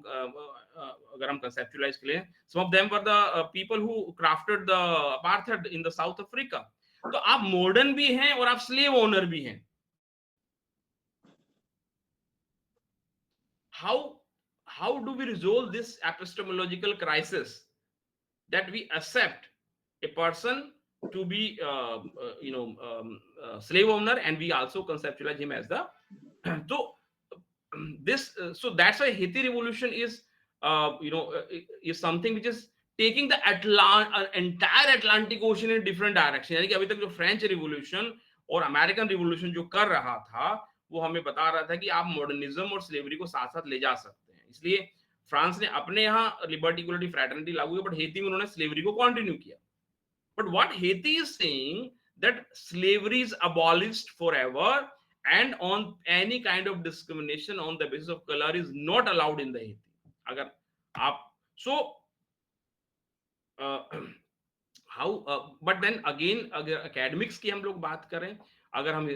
अगर हम कंसेप्चुलाइज करें, some of them were the people who crafted the apartheid in the South Africa. तो आप मॉडर्न भी हैं और आप स्लेव ओनर भी हैं। How do we resolve this epistemological crisis, that we accept a person to be slave owner, and we also conceptualize him as the so this so that's why Haiti revolution is is something which is taking the entire Atlantic Ocean in different direction। यानी कि अभी तक जो French revolution और American revolution जो कर रहा था, वो हमें बता रहा था कि आप मॉडर्निज्म और स्लेवरी को साथ साथ ले जा सकते हैं। इसलिए फ्रांस ने अपने यहाँ लिबर्टी, इक्वलिटी, फ्रैटर्निटी लागू किया, बट हेती में उन्होंने स्लेवरी को कंटिन्यू किया। But what Haiti is saying that slavery is abolished forever, and on any kind of discrimination on the basis of color is not allowed in the Haiti। अगर आप how but then again, अगर academics की हम लोग बात करें, अगर हम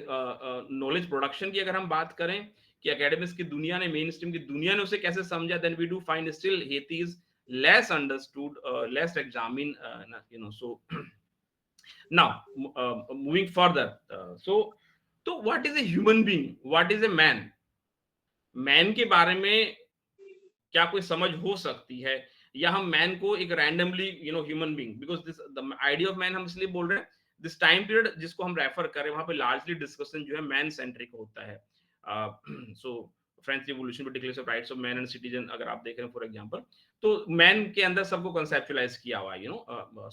knowledge production की अगर हम बात करें कि academics की दुनिया ने, मेन स्ट्रीम की दुनिया ने उसे कैसे समझा, then we do find still Haiti is less understood, less examined, so now moving further, so what is a human being, what is a man? Man के बारे में क्या कोई समझ हो सकती है, या हम मैन को एक randomly human being, because this the idea of man हम इसलिए बोल रहे हैं, दिस टाइम पीरियड जिसको हम रेफर कर रहे हैं, वहां पे लार्जली डिस्कशन जो है मैन सेंट्रिक होता है। सो फ्रेंच रिवोल्यूशन पे declaration of rights of man and citizen अगर आप देख रहे हैं फॉर एग्जांपल, तो मैन के अंदर सबको कंसेप्चुअलाइज किया हुआ है,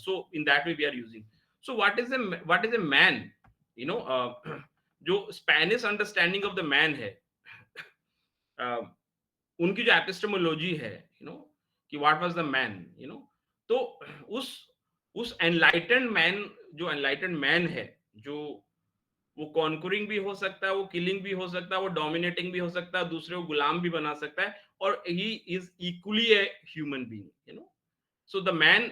so in that way we are using. So what is a man, जो Spanish understanding of the man है, उनकी जो एपिस्टेमोलॉजी है, कि व्हाट वाज द मैन, तो उस एनलाइटेंड मैन, जो एनलाइटेंड मैन है, जो वो कॉन्करिंग भी हो सकता है, वो किलिंग भी हो सकता है, वो डोमिनेटिंग भी हो सकता है, दूसरे को गुलाम भी बना सकता है, और he is equally a human being, so the man,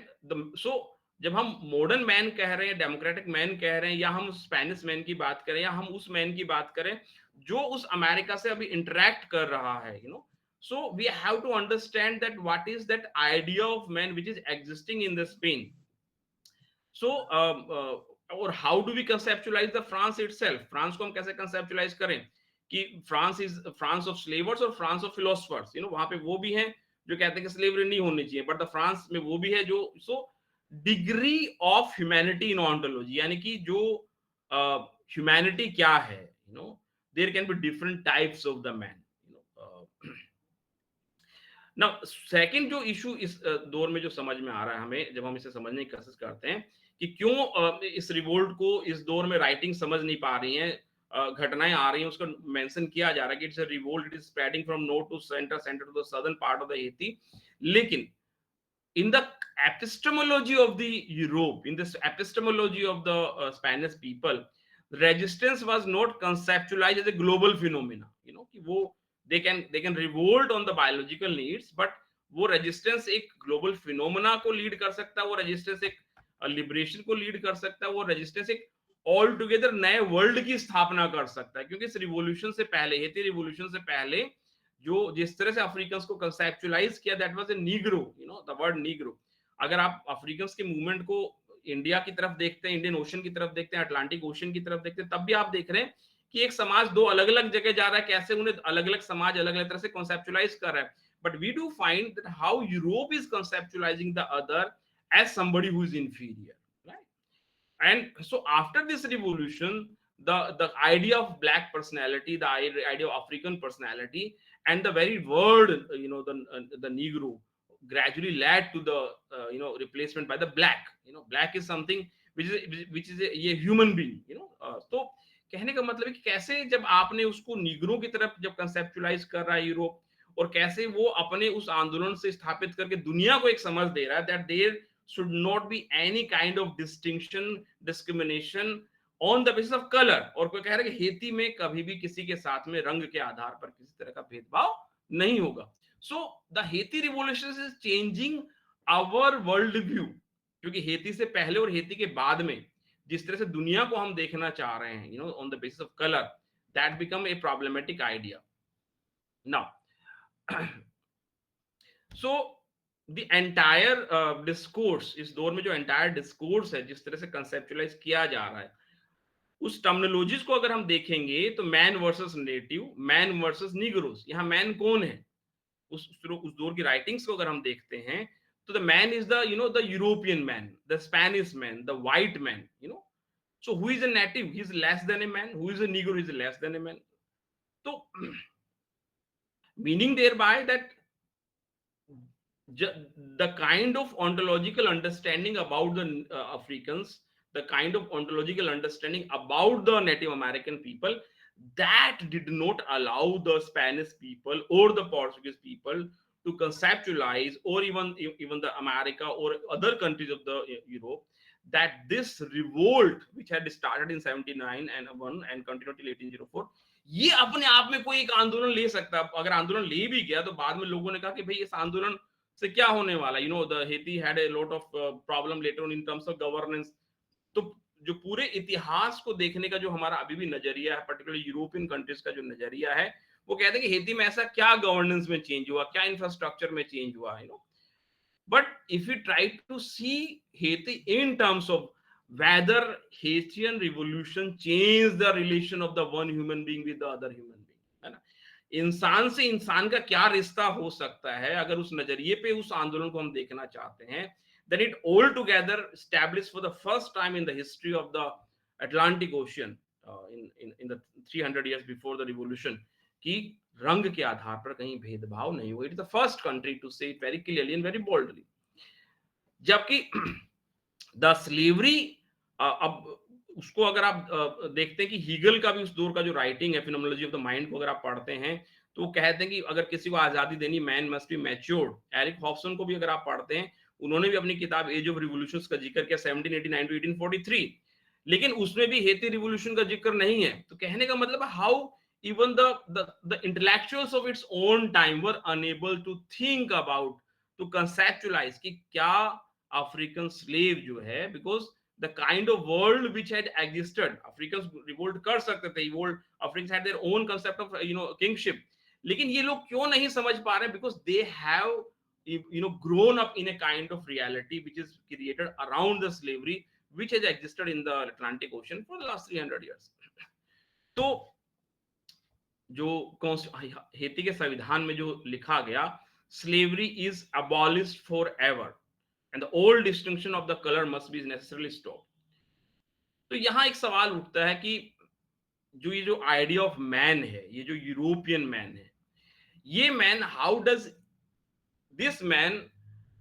so जब हम मॉडर्न मैन कह रहे हैं, डेमोक्रेटिक मैन कह रहे हैं, या हम स्पेनिश मैन की बात करें, या हम उस मैन की बात करें जो उस अमेरिका से अभी इंटरेक्ट कर रहा है, so we have to understand that what is that idea of man which is existing in the Spain, so or how do we conceptualize the France itself, France को हम कैसे conceptualize करें कि France is France of slavers और France of philosophers, वहां पे वो भी हैं जो कहते हैं कि slavery नहीं होनी चाहिए, but the France में वो भी है जो, so degree of humanity in ontology, यानी कि जो humanity क्या है, there can be different types of the man, Now, second जो इशू इस दौर में जो समझ में आ रहा है हमें, जब हम इसे समझने की कोशिश करते हैं कि क्यों इस रिवोल्ट को इस दौर में राइटिंग समझ नहीं पा रही हैं, घटनाएं आ रही हैं, उसको मेंशन किया जा रहा है कि it's a revolt, it is spreading from north to centre, centre to the southern part of the Haiti. लेकिन in the epistemology of the Europe, in this epistemology of the Spanish people, resistance was not conceptualized as a global phenomena, कि वो they can revolt on the biological needs, but वो resistance एक global phenomena को lead कर सकता है, वो resistance एक लिबरेशन को लीड कर सकता है, वो रेजिस्टेंस एक ऑल टुगेदर नए वर्ल्ड की स्थापना कर सकता है। क्योंकि इस रिवॉल्यूशन से पहले, हेती रिवॉल्यूशन से पहले, जो जिस तरह से अफ्रीकन को कंसेप्चुलाइज किया, that was a Negro, the word Negro. अगर आप अफ्रीकन के मूवमेंट को इंडिया की तरफ देखते हैं, इंडियन ओशन की तरफ देखते हैं, अटलांटिक ओशन की तरफ देखते हैं, तब भी आप देख रहे हैं कि एक समाज दो अलग अलग जगह जा रहा है, कैसे उन्हें अलग अलग समाज अलग अलग तरह से कॉन्सेप्चुलाइज कर रहा है। But we do find that how Europe is conceptualizing the other as somebody who is inferior, right? And so after this revolution, the idea of black personality, the idea of African personality, and the very word, the Negro, gradually led to the replacement by the black. Black is something which is a human being. तो कहने का मतलब है कि कैसे जब आपने उसको नीग्रो की तरफ जब कंसेप्चुलाइज कर रहा है यूरोप, और कैसे वो अपने उस आंदोलन से स्थापित करके दुनिया को एक समझ दे रहा है that there should not be any kind of distinction, discrimination on the basis of color। और कोई कह रहा है कि हेती में कभी भी किसी के साथ में रंग के आधार पर किसी तरह का भेदभाव नहीं होगा। So the Haiti revolution is changing our world view, क्योंकि हेती से पहले और हेती के बाद में जिस तरह से दुनिया को हम देखना चाह रहे हैं, on the basis of colour, that become a problematic idea now. So the entire discourse, इस दौर में जो entire discourse है, जिस तरह से conceptualize किया जा रहा है, उस टर्मिनोलॉजीज को अगर हम देखेंगे तो man versus native, man versus negroes. यहाँ मैन कौन है? उस दौर की राइटिंग्स को अगर हम देखते हैं तो the man is the the European man, the Spanish man, the white man, so who is a native? He is less than a man. Who is a negro? He is less than a man. So meaning thereby that the kind of ontological understanding about the Africans, the kind of ontological understanding about the Native American people, that did not allow the Spanish people or the Portuguese people to conceptualize, or even the America or other countries of the Europe, that this revolt which had started in 79 and 1 and continued till 1804, ये अपने आप में कोई एक आंदोलन ले सकता है। अगर आंदोलन ले भी गया तो बाद में लोगों ने कहा कि भाई इस आंदोलन से क्या होने वाला, the Haiti had a lot of problem letter on in terms of governance. तो जो पूरे इतिहास को देखने का जो हमारा अभी भी नजरिया है, पर्टिकुलर यूरोपियन कंट्रीज का जो नजरिया है, वो कहते हैं कि हेती में ऐसा क्या गवर्नेंस में चेंज हुआ, क्या इंफ्रास्ट्रक्चर में चेंज हुआ, but if you try to see Haiti in terms of whether Haitian revolution changed the relation of the one human being with the other human being, है ना? इंसान से इंसान का क्या रिश्ता हो सकता है, अगर उस नजरिए पे उस आंदोलन को हम देखना चाहते हैं, then it all together established for the first time in the history of the Atlantic Ocean, in the 300 years before the revolution, कि रंग के आधार पर कहीं भेदभाव नहीं हुआ। It is the first country to say it very clearly and very boldly। जबकि द स्लेवरी, अब उसको अगर आप देखते हैं कि हीगल का भी उस दौर का जो राइटिंग है, फिनोमेनोलॉजी ऑफ द माइंड को अगर आप पढ़ते हैं तो वो कहते हैं कि अगर किसी को आजादी देनी, man must be matured. Eric Hobson को भी अगर आप पढ़ते हैं, उन्होंने भी अपनी किताब एज ऑफ रिवॉल्यूशंस का जिक्र किया 1789 टू 1843, लेकिन उसमें भी हेती रिवॉल्यूशन का जिक्र नहीं है। तो कहने का मतलब how even the intellectuals of its own time were unable to think about, to conceptualise कि क्या अफ्रीकन स्लेव जो है, because the kind of world which had existed, Africans revolt कर सकते थे, Africans had their own concept of kingship, लेकिन ये लोग क्यों नहीं समझ पा रहे? because they have grown up in a kind of reality which is created around the slavery which has existed in the Atlantic Ocean for the last 300 years। तो जो हेती के संविधान में जो लिखा गया, slavery is abolished forever and the old distinction of the color must be necessarily stopped। तो यहां एक सवाल उठता है कि जो ये जो आइडिया ऑफ मैन है, ये जो यूरोपियन मैन है, ये man, how does this man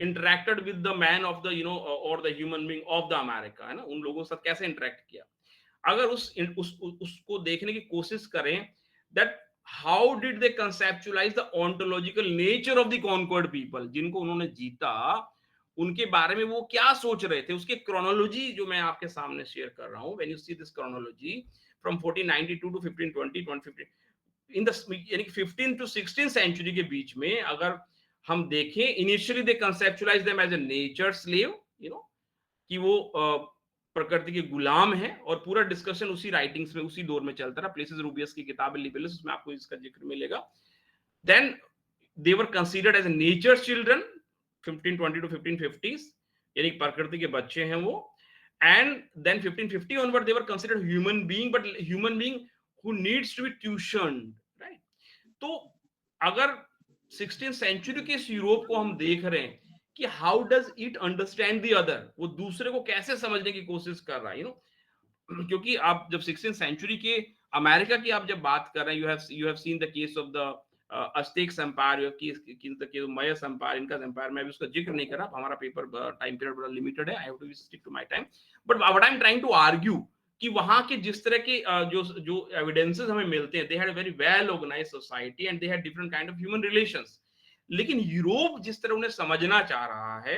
interacted with the man of the और the human being of the America, है ना? उन लोगों के साथ कैसे इंटरेक्ट किया? अगर उसको देखने की कोशिश करें, that how did they conceptualize the ontological nature of the conquered people, जिनको उन्होंने जीता, उनके बारे में वो क्या सोच रहे थे, उसकी क्रोनोलॉजी जो मैं आपके सामने शेयर कर रहा हूँ। When you see this chronology from 1492 to 1520 1550 in the यानी कि 15 टू 16 सेंचुरी के बीच में अगर हम देखें, initially they conceptualise them as a nature slave, you know, कि वो प्रकृति के गुलाम है, और पूरा डिस्कशन उसी राइटिंग्स में उसी दौर में चलता रहा। प्लेसेस रूबियस की किताब लिबेलिस, उसमें आपको इसका जिक्र मिलेगा। Then they were considered as nature's children 1520 to 1550s, यानी प्रकृति के बच्चे हैं वो। and then 1550 onward they were considered human being, but human being who needs to be tuitioned, right? तो अगर 16th सेंचुरी के इस यूरोप को हम देख रहे हैं कि how does it understand the other, वो दूसरे को कैसे समझने की कोशिश कर रहा है, यू नो। क्योंकि आप जब 16th सेंचुरी के अमेरिका की आप जब बात कर रहे हैं, you have seen the case of the Aztecs empire, Mayas empire, इनका एम्पायर। मैं भी उसका जिक्र नहीं कर रहा, हमारा पेपर टाइम पीरियड बड़ा लिमिटेड है, I have to stick to my time. But what I am trying to argue कि वहां के जिस तरह के जो एविडेंसेस हमें मिलते हैं, they had a very well organised society and they had different kind of human relations. लेकिन यूरोप जिस तरह उन्हें समझना चाह रहा है,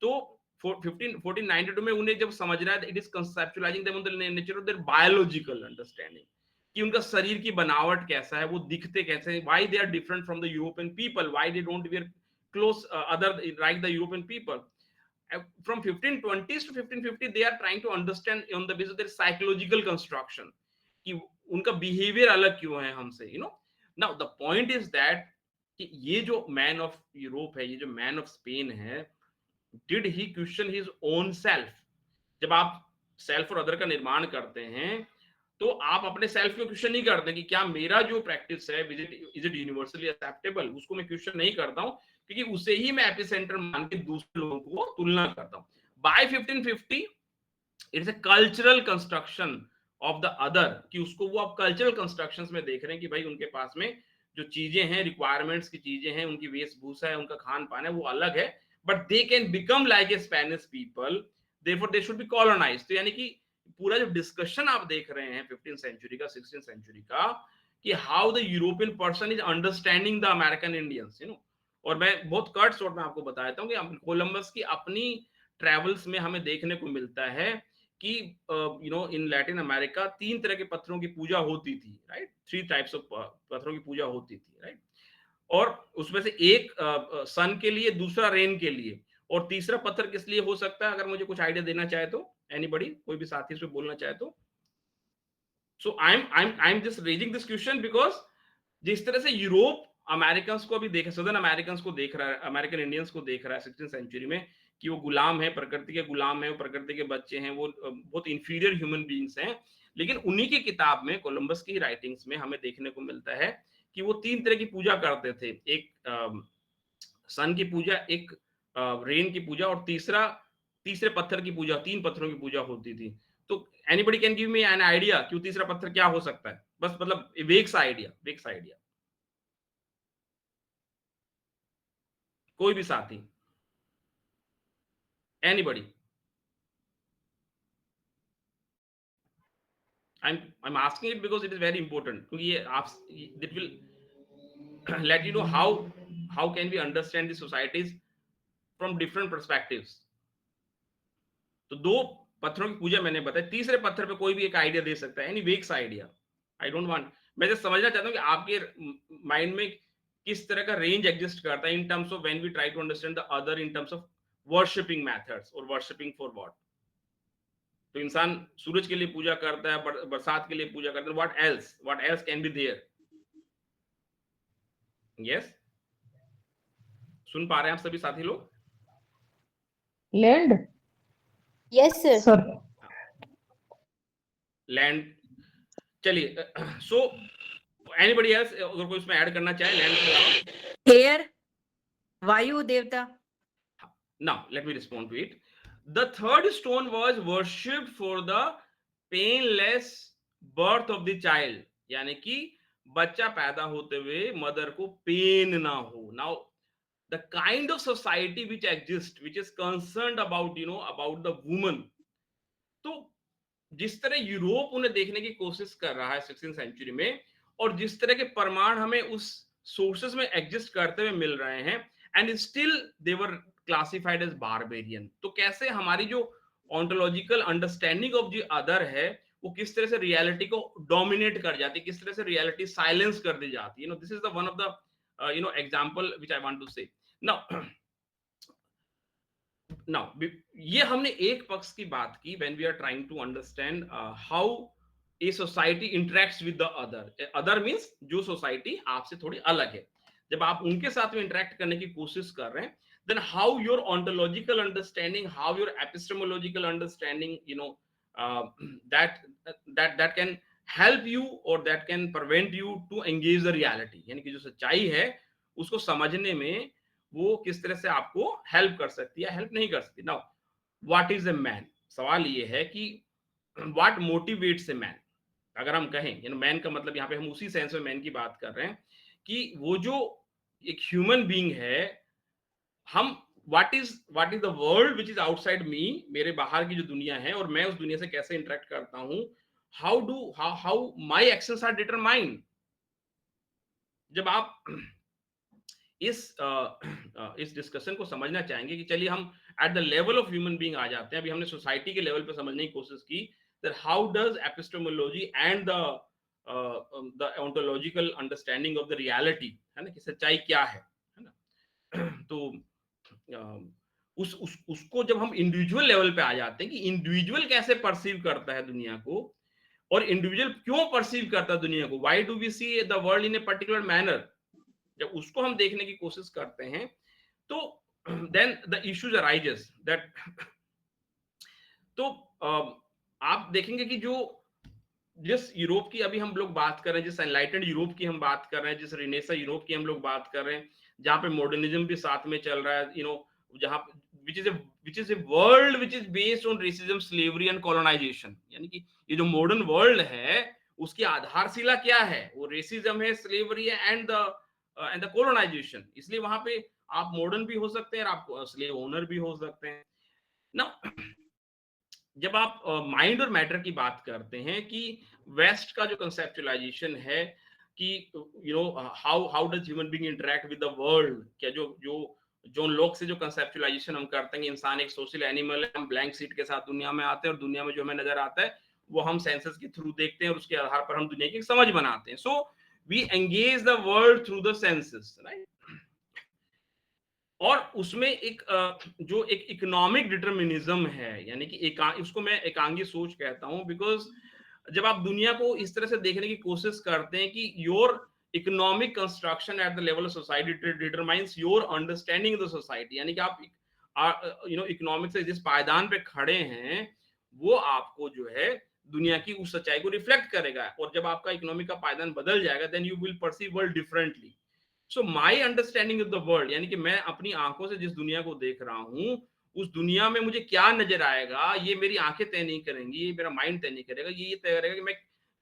तो 1492 में उन्हें जब समझ रहा है, it is conceptualising them on the nature of their biological understanding, कि उनका शरीर की बनावट कैसा है, वो दिखते कैसे हैं, why they are different from the European people, why they don't wear cloth other like the European people. From 1520s to 1550 they are trying to understand on the basis of their psychological construction कि उनका behaviour अलग क्यों है हमसे, you know। Now the point is that कि ये जो man of Europe है, ये जो मैन ऑफ स्पेन है, did he question his own self? जब आप सेल्फ और अदर का निर्माण करते हैं, तो आप अपने सेल्फ को क्वेश्चन नहीं करते कि क्या मेरा जो प्रैक्टिस है इज इट यूनिवर्सली एक्सेप्टेबल, उसको मैं क्वेश्चन नहीं करता हूं, क्योंकि उसे ही मैं एपिसेंटर मान के दूसरे लोगों को तुलना करता हूं। By 1550 it's a cultural construction of the other, कि उसको वो आप कल्चरल कंस्ट्रक्शंस में देख रहे हैं कि भाई उनके पास में जो चीजें हैं, रिक्वायरमेंट्स की चीजें हैं, उनकी वेशभूषा है, उनका खान पान है, वो अलग है, but they can become like a Spanish people, therefore they should be colonised. तो यानी कि पूरा जो डिस्कशन आप देख रहे हैं 15th सेंचुरी का, 16th सेंचुरी का, कि how the European person is understanding the American Indians, you know. और मैं बहुत कट शॉर्ट में आपको बता देता हूँ कि कोलंबस की अपनी ट्रेवल्स में हमें देखने को मिलता है कि you know in Latin America 3 तरह के पत्थरों की पूजा होती थी, राइट। 3 टाइप्स ऑफ पत्थरों की पूजा होती थी, राइट। और उसमें से एक सन के लिए, दूसरा रेन के लिए, और तीसरा पत्थर किस लिए हो सकता है, अगर मुझे कुछ आइडिया देना चाहे तो, एनीबॉडी, कोई भी साथी इसमें बोलना चाहे तो। So I am just raising this question because जिस तरह से यूरोप अमेरिकन को अभी देख, सदर्न अमेरिकन को देख रहा है, अमेरिकन इंडियंस को देख रहा है 16th सेंचुरी में, कि वो गुलाम है, प्रकृति के गुलाम है, वो प्रकृति के बच्चे हैं, वो बहुत इंफीरियर ह्यूमन बीइंग्स हैं। लेकिन उन्हीं की किताब में, कोलंबस की राइटिंग्स में हमें देखने को मिलता है कि वो 3 तरह की पूजा करते थे, एक सन की पूजा, एक रेन की पूजा, और तीसरे पत्थर की पूजा, 3 पत्थरों की पूजा होती थी। तो anybody can give me an idea कि तीसरा पत्थर क्या हो सकता है? बस मतलब वेग सा आइडिया, कोई भी साथी, anybody. I'm asking it because it is very important, क्योंकि ये आप, it will let you know how can we understand the societies from different perspectives। तो 2 पत्थरों की पूजा मैंने बताई, तीसरे पत्थर पे कोई भी एक आइडिया दे सकता है, any vague idea. I don't want, मैं जस्ट समझना चाहता हूं कि आपके माइंड में किस तरह का रेंज एग्जिस्ट करता है in terms of when we try to understand the other in terms of worshipping methods और वर्शिपिंग फॉर व्हाट। तो इंसान सूरज के लिए पूजा करता है, बरसात के लिए पूजा करता है, what else can be there? Yes, सुन पा रहे हैं आप सभी साथी लोग? लैंड। Yes sir. लैंड, चलिए। सो एनीबॉडी एल्स अगर कोई इसमें ऐड करना चाहे लैंड के अलावा? एयर, वायु देवता। Now let me respond to it. The third stone was worshipped for the painless birth of the child, यानी कि बच्चा पैदा होते हुए मदर को पेन ना हो। Now the kind of society which exists, which is concerned about, you know, about the woman, तो जिस तरह यूरोप उन्हें देखने की कोशिश कर रहा है 16th सेंचुरी में, और जिस तरह के प्रमाण हमें उस सोर्सेस में एग्जिस्ट करते हुए मिल रहे हैं, and still they were classified as barbarian. तो कैसे हमारी जो ontological understanding of the other है वो किस तरह से रियलिटी को डोमिनेट कर जाती है, किस तरह से रियलिटी साइलेंस कर दी जाती है. This is the one of the example which I want to say. Now ये हमने एक पक्ष की बात की when we are trying to understand how a society interacts with the other. Other means जो सोसाइटी आपसे थोड़ी अलग है. जब आप उनके साथ में इंटरेक्ट करने की कोशिश कर रहे हैं, then how your ontological understanding, how your epistemological understanding, that can help you or that can prevent you to engage the reality. यानी कि जो सच्चाई है उसको समझने में वो किस तरह से आपको हेल्प कर सकती है, हेल्प नहीं कर सकती. Now what is a man? सवाल ये है कि व्हाट मोटिवेट्स अ मैन. अगर हम कहें मैन का मतलब यहाँ पे हम उसी सेंस में मैन की बात कर रहे हैं कि वो जो एक ह्यूमन बीइंग है, हम what is the world which is outside me, मेरे बाहर की जो दुनिया है और मैं उस दुनिया से कैसे इंटरेक्ट करता हूं, how my actions are determined. जब आप इस डिस्कशन को समझना चाहेंगे कि चलिए हम at the level of human being आ जाते हैं. अभी हमने सोसाइटी के लेवल पे समझने की कोशिश की that how does epistemology and the ontological understanding of the reality, है ना, कि सच्चाई क्या है ना. तो उसको जब हम इंडिविजुअल लेवल पे आ जाते हैं कि इंडिविजुअल कैसे परसीव करता है दुनिया को और इंडिविजुअल क्यों परसीव करता है दुनिया को, why do we see the world in a particular manner, जब उसको हम देखने की कोशिश करते हैं तो then the issues arises that. तो आप देखेंगे कि जिस यूरोप की अभी हम लोग बात कर रहे हैं, जिस एनलाइटेंड यूरोप की हम बात कर रहे हैं, जिस रिनेसा यूरोप की हम लोग बात कर रहे हैं, जहां पे मॉडर्निज्म भी साथ में चल रहा है, जहां which is a world which is based on racism, slavery and colonization. यानी कि ये जो मॉडर्न वर्ल्ड है उसकी आधारशिला क्या है, वो रेसिज्म है, स्लेवरी है एंड द कोलोनाइजेशन. इसलिए वहां पे आप मॉडर्न भी हो सकते हैं और आप स्लेव ओनर भी हो सकते हैं ना. जब आप माइंड और मैटर की बात करते हैं कि वेस्ट का जो कंसेप्चुलाइजेशन है कि how does human being interact with the world, क्या जो जॉन लॉक से जो कंसेप्चुलाइजेशन हम करते हैं कि इंसान एक सोशल एनिमल है, हम ब्लैंक सीट के साथ दुनिया में आते हैं और दुनिया में जो हमें नजर आता है वो हम सेंसेस के थ्रू देखते हैं और उसके आधार पर हम दुनिया की समझ बनाते हैं. So we engage the world through the senses, right. और उसमें एक जो एक इकोनॉमिक डिटरमिनिज्म है, यानी कि उसको मैं एकांगी सोच कहता हूं, बिकॉज जब आप दुनिया को इस तरह से देखने की कोशिश करते हैं कि your economic construction eight the level of society determines your understanding of the society, यानी कि आप इकोनॉमिक से जिस पायदान पे खड़े हैं वो आपको जो है दुनिया की उस सच्चाई को रिफ्लेक्ट करेगा. और जब आपका इकोनॉमिक का पायदान बदल जाएगा then you will perceive world differently. So my understanding of the world, यानी कि मैं अपनी आंखों से जिस दुनिया को देख रहा हूं उस दुनिया में मुझे क्या नजर आएगा ये मेरी आंखें तय नहीं करेंगी, ये मेरा माइंड तय नहीं करेगा, ये तय करेगा कि मैं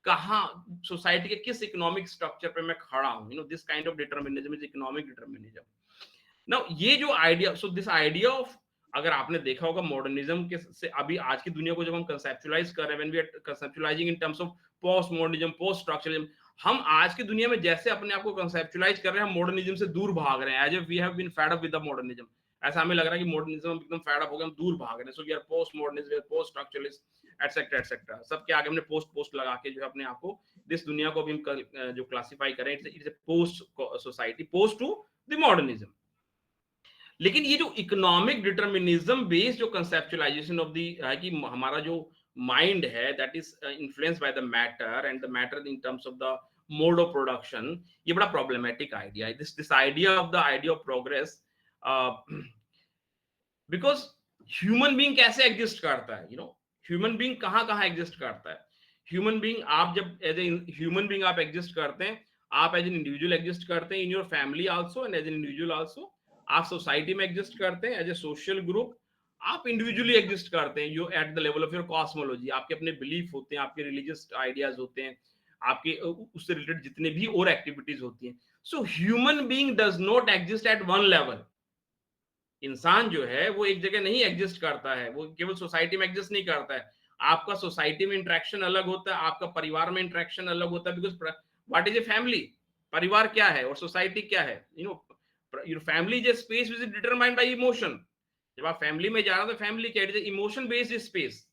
कहाँ सोसाइटी के किस इकोनॉमिक स्ट्रक्चर पे मैं खड़ा हूँ. This kind of determinism is economic determinism. Now ये जो idea, so this idea of, अगर आपने देखा होगा मॉडर्निज्म के से अभी आज की दुनिया को जब हम कंसेप्चुलाइज कर रहे हैं, when we are conceptualising in terms of post modernism, post structuralism, हम आज की दुनिया में जैसे अपने आप को कंसेप्चुलाइज कर रहे हैं, हम मॉडर्निज्म से दूर भाग रहे हैं, as if we have been fed up with the modernism. ऐसा हमें लग रहा है कि मॉडर्निज्म एकदम फेड अप हो गया, हम दूर भाग रहे हैं. So we are post modernist, we are post structuralist, etcetera etcetera. सबके आगे हमने पोस्ट लगा के जो है अपने आप को, दिस दुनिया को भी हम जो क्लासिफाई करें, it's a post society, post to the modernism. लेकिन ये जो इकोनॉमिक डिटरमिनिज्म बेस्ड जो कंसेप्चुलाइजेशन ऑफ द है कि हमारा जो माइंड है that is influenced by the matter and the matter in terms of the mode of production, ये बड़ा प्रॉब्लमेटिक आइडिया है. This idea of the idea of progress, because human being कैसे exist करता है, ह्यूमन बीइंग कहाँ exist करता है. Human being, आप जब एज ए ह्यूमन बीइंग आप एग्जिस्ट करते हैं, आप एज एन इंडिविजुअल एग्जिस्ट करते हैं in your family also and as an individual also. आप सोसाइटी में एग्जिस्ट करते हैं एज ए सोशल ग्रुप, आप इंडिविजुअली एग्जिस्ट करते हैं you at the level of your cosmology. आपके अपने बिलीफ होते हैं, आपके रिलीजियस आइडियाज होते हैं, आपके उससे रिलेटेड जितने भी और एक्टिविटीज होती हैं. So human being does not exist at one level. इंसान जो है वो एक जगह नहीं एग्जिस्ट करता है, वो केवल सोसाइटी में एग्जिस्ट नहीं करता है. आपका सोसाइटी में इंटरेक्शन अलग होता है, आपका परिवार में इंटरेक्शन अलग होता है, because what is a family, परिवार क्या है और सोसाइटी क्या है. Your family is a space which is determined by emotion. जब आप फैमिली में जा रहे हो तो फैमिली क्या, it is emotion based space.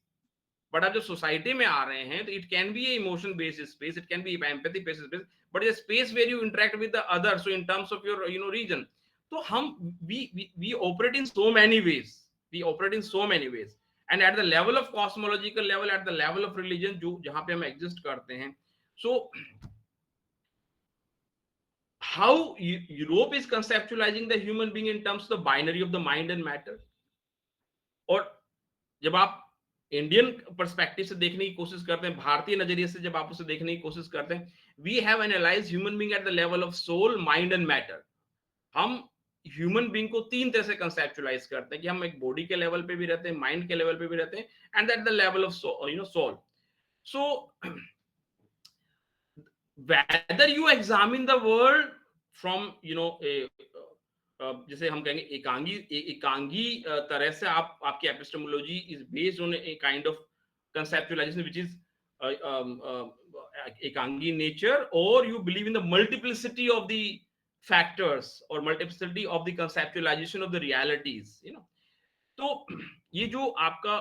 But आप जो सोसाइटी में आ रहे हैं तो it can be emotion based space, it can be empathy based space, but it space where you interact with the other, so in terms of your reason. तो हम we operate in so many ways, we operate in so many ways, and at the level of cosmological level, at the level of religion, जो जहां पे हम exist करते हैं। सो how Europe is conceptualizing the human being in terms of the binary of the mind and matter, और जब आप Indian perspective से देखने की कोशिश करते हैं, भारतीय नजरिए से जब आप उसे देखने की कोशिश करते हैं, we have analysed human being at the level of soul, mind and matter. हम ह्यूमन बीइंग को तीन तरह से कंसेप्चुलाइज करते हैं कि हम एक बॉडी के लेवल पे भी रहते हैं, माइंड के लेवल पे भी रहते हैं, and at the level of soul. So whether you examine the world from जैसे हम कहेंगे एकांगी तरह से, आपकी epistemology is based on a kind of conceptualization which is एकांगी नेचर, और you believe in the multiplicity of the factors और multiplicity of the conceptualization of the realities, तो ये जो आपका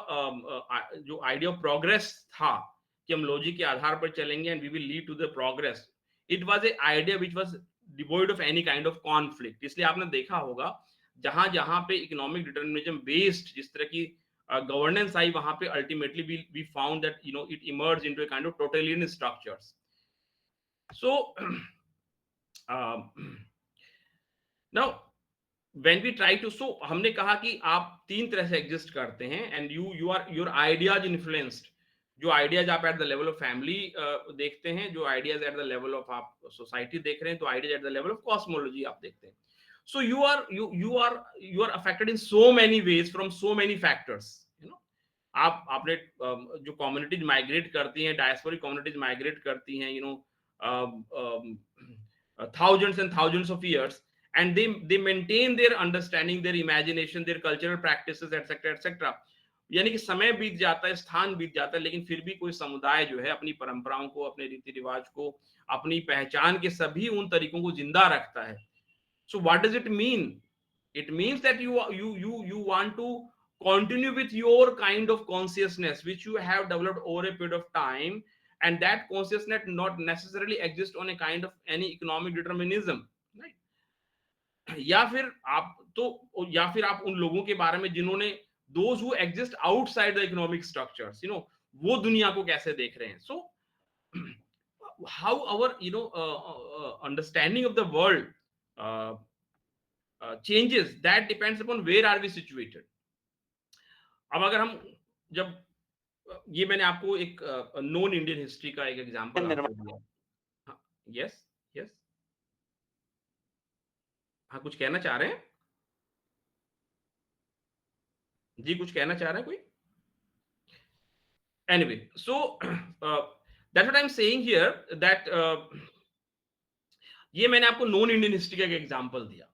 जो आइडिया ऑफ प्रोग्रेस था कि हम लॉजिक के आधार पर चलेंगे and we will lead to the progress, it was a idea which was devoid of any kind of conflict. इसलिए आपने देखा होगा जहां जहां पे इकोनॉमिक डिटरमिनिज्म बेस्ड जिस तरह की गवर्नेंस आई, वहां पे ultimately we found that it emerge into a kind of totalitarian structures. So now when we try to, so हमने कहा कि आप तीन तरह से एग्जिस्ट करते हैं, and you are your ideas influenced, जो आइडियाज आप eight the level of family देखते हैं, जो ideas eight the level of आप सोसाइटी देख रहे हैं, तो ideas eight the level of cosmology आप देखते हैं। सो you are affected in so many ways from so many factors, आपने जो कम्युनिटीज माइग्रेट करती हैं, डायस्पोरिक कम्युनिटीज माइग्रेट करती हैं, thousands and thousands of years, and they maintain their understanding, their imagination, their cultural practices, etc etc। यानी कि समय बीत जाता है, स्थान बीत जाता है, लेकिन फिर भी कोई समुदाय जो है अपनी परंपराओं को, अपने रीति रिवाज को, अपनी पहचान के सभी उन तरीकों को जिंदा रखता है। So what does it mean? It means that you want to continue with your kind of consciousness which you have developed over a period of time, and that consciousness not necessarily exist on a kind of any economic determinism, right? या फिर आप उन लोगों के बारे में जिन्होंने those who exist outside the economic structures, वो दुनिया को कैसे देख रहे हैं। So how our understanding of the world changes, that depends upon where are we situated। अब अगर हम जब ये मैंने आपको एक नॉन इंडियन हिस्ट्री का एक एग्जांपल दिया। यस यस, हाँ कुछ कहना चाह रहे हैं जी, कुछ कहना चाह रहे हैं कोई? Anyway, so that's what I'm saying here, that ये मैंने आपको नॉन इंडियन हिस्ट्री का एक एग्जांपल दिया,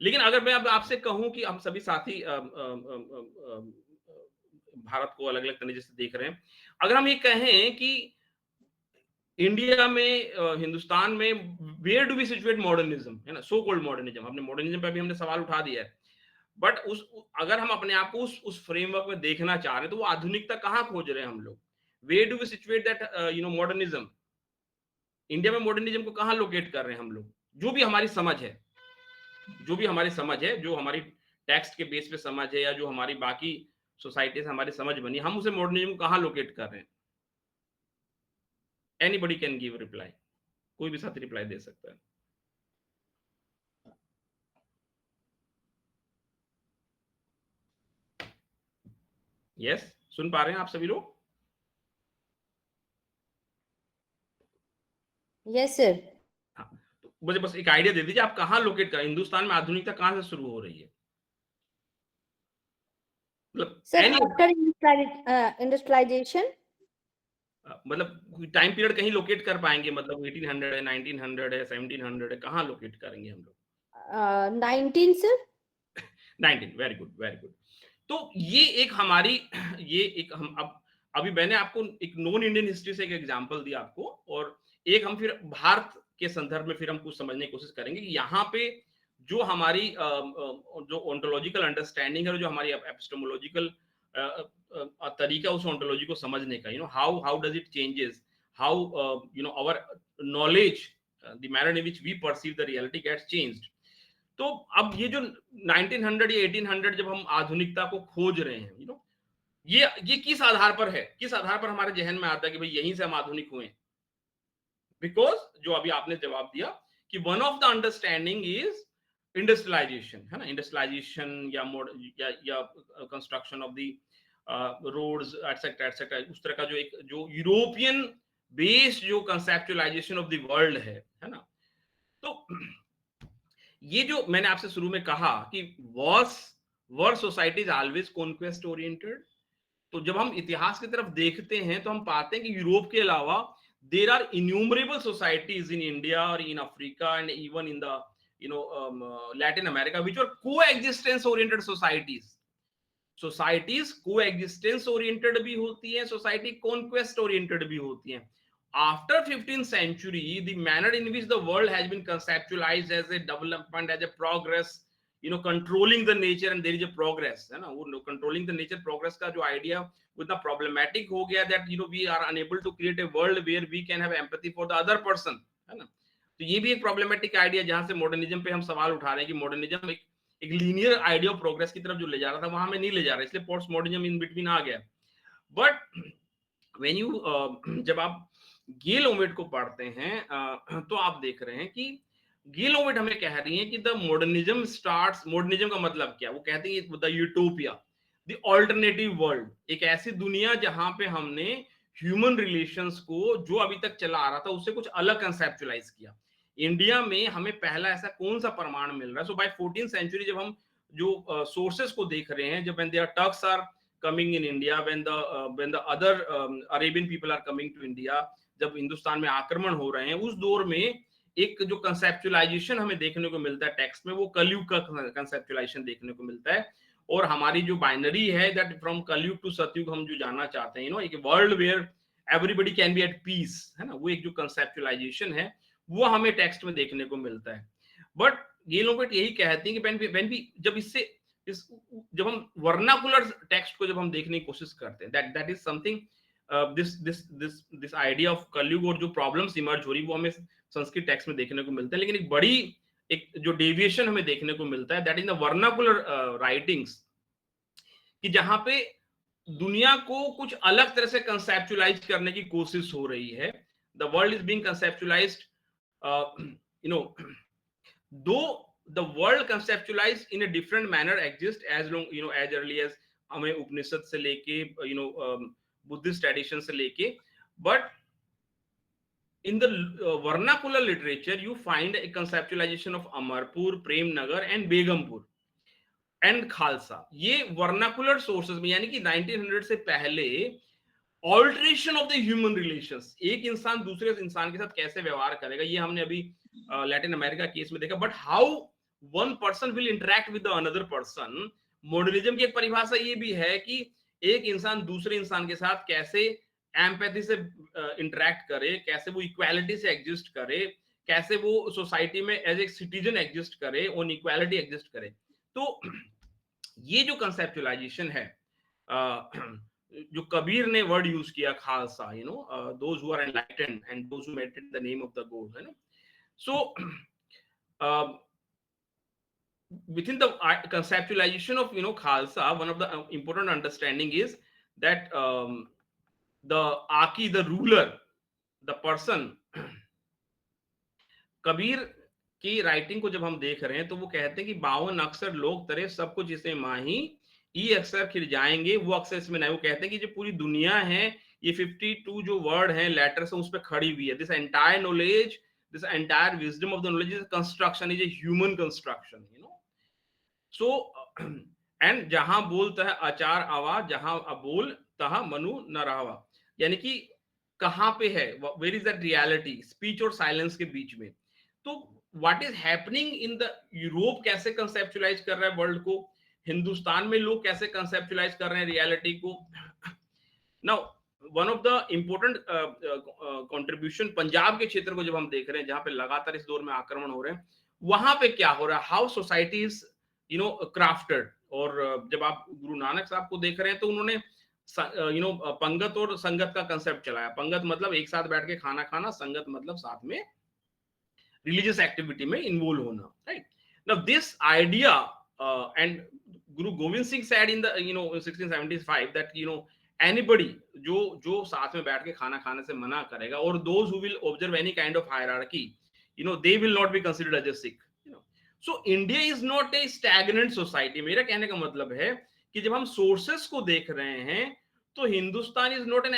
लेकिन अगर मैं अब आपसे कहूं कि हम सभी साथी भारत को अलग अलग तरीके से देख रहे हैं, अगर हम ये कहें कि इंडिया में, हिंदुस्तान में, where do we situate modernism, है ना, सो कॉल्ड मॉडर्निज्म, हमने मॉडर्निज्म पे भी हमने सवाल उठा दिया है, बट अगर हम अपने आप को उस फ्रेमवर्क में देखना चाह रहे हैं तो वो आधुनिकता कहाँ खोज रहे हैं हम लोग? Where do we situate that modernism? India में मॉडर्निज्म को कहाँ लोकेट कर रहे हैं हम लोग? जो भी हमारी समझ है, जो हमारी टेक्स्ट के बेस पे समझ है, या जो हमारी बाकी सोसाइटी से हमारी समझ बनी, हम उसे मॉडर्निज्म को कहाँ लोकेट कर रहे हैं? एनीबडी कैन गिव रिप्लाई, कोई भी साथ रिप्लाई दे सकता है। यस, सुन पा रहे हैं आप सभी लोग? Yes sir. हाँ, तो मुझे बस एक आइडिया दे दीजिए, आप कहाँ लोकेट करें, हिंदुस्तान में आधुनिकता कहाँ से शुरू हो रही है? मतलब सर आफ्टर इंडस्ट्रियलाइजेशन, मतलब टाइम पीरियड कहीं लोकेट कर पाएंगे? मतलब 1800 है, 1900 है, 1700 है, कहाँ लोकेट करेंगे हम लोग? 19 sir. 19, very good very good. तो ये एक हम अभी मैंने आपको एक नॉन इंडियन हिस्ट्री से एक एग्जांपल दिया आपको, और एक हम फिर भारत के संदर्भ में फिर हम कुछ समझने की कोशिश करेंगे कि यहाँ पे जो हमारी जो ओंटोलॉजिकल अंडरस्टैंडिंग है, जो हमारी एपिस्टेमोलॉजिकल तरीका उस ओंटोलॉजी को समझने का, how does it changes, how our knowledge, the manner in which we perceive the reality gets changed. तो अब ये जो 1900 या 1800 जब हम आधुनिकता को खोज रहे हैं, ये किस आधार पर है, किस आधार पर हमारे जहन में आता है कि भाई यहीं से हम आधुनिक हुए? बिकॉज जो अभी आपने जवाब दिया कि one of the understanding is industrialisation, है ना, इंडस्ट्रियलाइजेशन या construction of the roads etcetera etcetera, उस तरह का जो यूरोपियन बेस्ड जो कंसेप्चुअलाइजेशन ऑफ द वर्ल्ड है ना। तो ये जो मैंने आपसे शुरू में कहा कि वर सोसाइटीज ऑलवेज कॉन्क्वेस्ट ओरिएंटेड, तो जब हम इतिहास की तरफ देखते हैं तो हम पाते हैं कि यूरोप के अलावा there are innumerable societies in India or in Africa and even in the Latin America which were coexistence oriented societies coexistence oriented भी होती हैं, society conquest oriented भी होती हैं। After 15th century, the manner in which the world has been conceptualized as a development, as a progress, controlling the nature and there is a progress, है ना, वो controlling the nature progress का जो idea उतना problematic हो गया that we are unable to create a world where we can have empathy for the other person, है ना। तो ये भी एक problematic idea जहां से मॉडर्निज्म पे हम सवाल उठा रहे हैं कि मॉडर्निज्म एक लीनियर आइडिया ऑफ प्रोग्रेस की तरफ जो ले जा रहा था वहां में नहीं ले जा रहा, इसलिए पोस्ट मॉडर्निज्म इन बिटवीन आ गया। बट व्हेन यू जब आप गेल ओमेट को पढ़ते हैं तो आप देख रहे हैं कि गेल ओमेट हमें कह रही है कि द मॉडर्निज्म स्टार्ट्स, मॉडर्निज्म का मतलब क्या, वो कहते हैं the utopia, the alternative world, एक ऐसी दुनिया जहां पे हमने ह्यूमन रिलेशंस को जो अभी तक चला आ रहा था उससे कुछ अलग कंसेप्चुलाइज किया। इंडिया में हमें पहला ऐसा कौन सा प्रमाण मिल रहा है? सो बाय 14th सेंचुरी जब हम जो सोर्सेस को देख रहे हैं, जब when their Turks are coming in India, when the other Arabian people are coming to India, जब हिंदुस्तान में आक्रमण हो रहे हैं, उस दौर में एक जो कंसेप्चुलाइजेशन हमें देखने को मिलता है टेक्स्ट में, वो कलयुग का कंसेप्चुलाइजेशन देखने को मिलता है। और हमारी जो बाइनरी है दैट फ्रॉम कलयुग टू सतयुग हम जो जानना चाहते हैं, एक world where everybody can be at peace, है ना, वो एक जो कंसेप्चुलाइजेशन है वो हमें टेक्स्ट में देखने को मिलता है। बट ये लोग यही कहते हैं कि जब हम वर्नाकुलर टेक्स्ट को जब हम देखने की कोशिश करते हैं, that is something, this idea of कलयुग और जो प्रॉब्लम्स इमर्ज हो रही वो हमें संस्कृत टेक्स्ट में देखने को मिलता है। लेकिन एक बड़ी एक जो डेविएशन हमें देखने को मिलता है that is the vernacular writings, कि जहां पे दुनिया को कुछ अलग तरह से कंसेप्चुलाइज करने की कोशिश हो रही है। The world is being कंसेप्चुलाइज्ड, though the world conceptualized in a different manner exists as long as early as हमें उपनिषद से लेके बुद्धिस्ट ट्रेडिशन से लेके, but in the vernacular literature you find a conceptualization of Amarpur, Premnagar and Begumpur and Khalsa। ये vernacular sources में, यानी कि 1900 से पहले alteration of the human relations, एक इंसान दूसरे इंसान के साथ कैसे व्यवहार करेगा, ये हमने अभी लैटिन अमेरिका केस में देखा। But how one person will interact with the another person, modernism की एक परिभाषा ये भी है कि एक इंसान दूसरे इंसान के साथ कैसे एम्पैथी से इंटरेक्ट करे, कैसे वो इक्वालिटी से एग्जिस्ट करे, कैसे वो सोसाइटी में एज ए सिटीजन एग्जिस्ट करे, ऑन इक्वालिटी एग्जिस्ट करे। तो ये जो कंसेप्चुलाइजेशन है, जो कबीर ने वर्ड यूज किया Khalsa, those who are enlightened and those who meditate the name of the God, है ना। So within the conceptualization of Khalsa, one of the important understanding is that the Aki, the ruler, the person, Kabir की writing को जब हम देख रहे हैं तो वो कहते हैं कि 52 अक्षर लोग तरे सब कुछ इसे माही, ई अक्षर खिल जाएंगे वो अक्षर इसमें नहीं। वो कहते हैं कि जो पूरी दुनिया है ये 52 जो वर्ड है, लेटर्स है, उस पर खड़ी हुई है। This entire knowledge, this entire wisdom of the knowledge is a construction, is a human construction, so and जहां बोलता है आचार आवाज, जहां अबोल तहां मनु न रहावा, यानी कि कहां पे है, where is that reality, speech और साइलेंस के बीच में। तो what is happening in the Europe कैसे कंसेप्चुलाइज कर रहा है वर्ल्ड को, हिंदुस्तान में लोग कैसे कंसेप्चुलाइज कर रहे हैं रियलिटी को। Now one of the important contribution Punjab के क्षेत्र को जब हम देख रहे हैं, जहां पे लगातार इस दौर में आक्रमण हो रहे हैं, वहां पे क्या हो रहा है, हाउ सोसाइटी इज क्राफ्टेड। और जब आप गुरु नानक साहब को देख रहे हैं तो उन्होंने पंगत और संगत का कंसेप्ट चलाया। पंगत मतलब एक साथ बैठ के खाना खाना, संगत मतलब साथ में रिलीजियस एक्टिविटी में इन्वॉल्व होना, right. Now this idea and Guru Gobind Singh said in the 1675 that anybody जो साथ में बैठ के खाना खाने से मना करेगा, और those who will observe any kind of hierarchy, they will not be considered as a Sikh. So India is not a stagnant society. मेरा कहने का मतलब है कि जब हम सोर्सेस को देख रहे हैं तो Hindustan is not an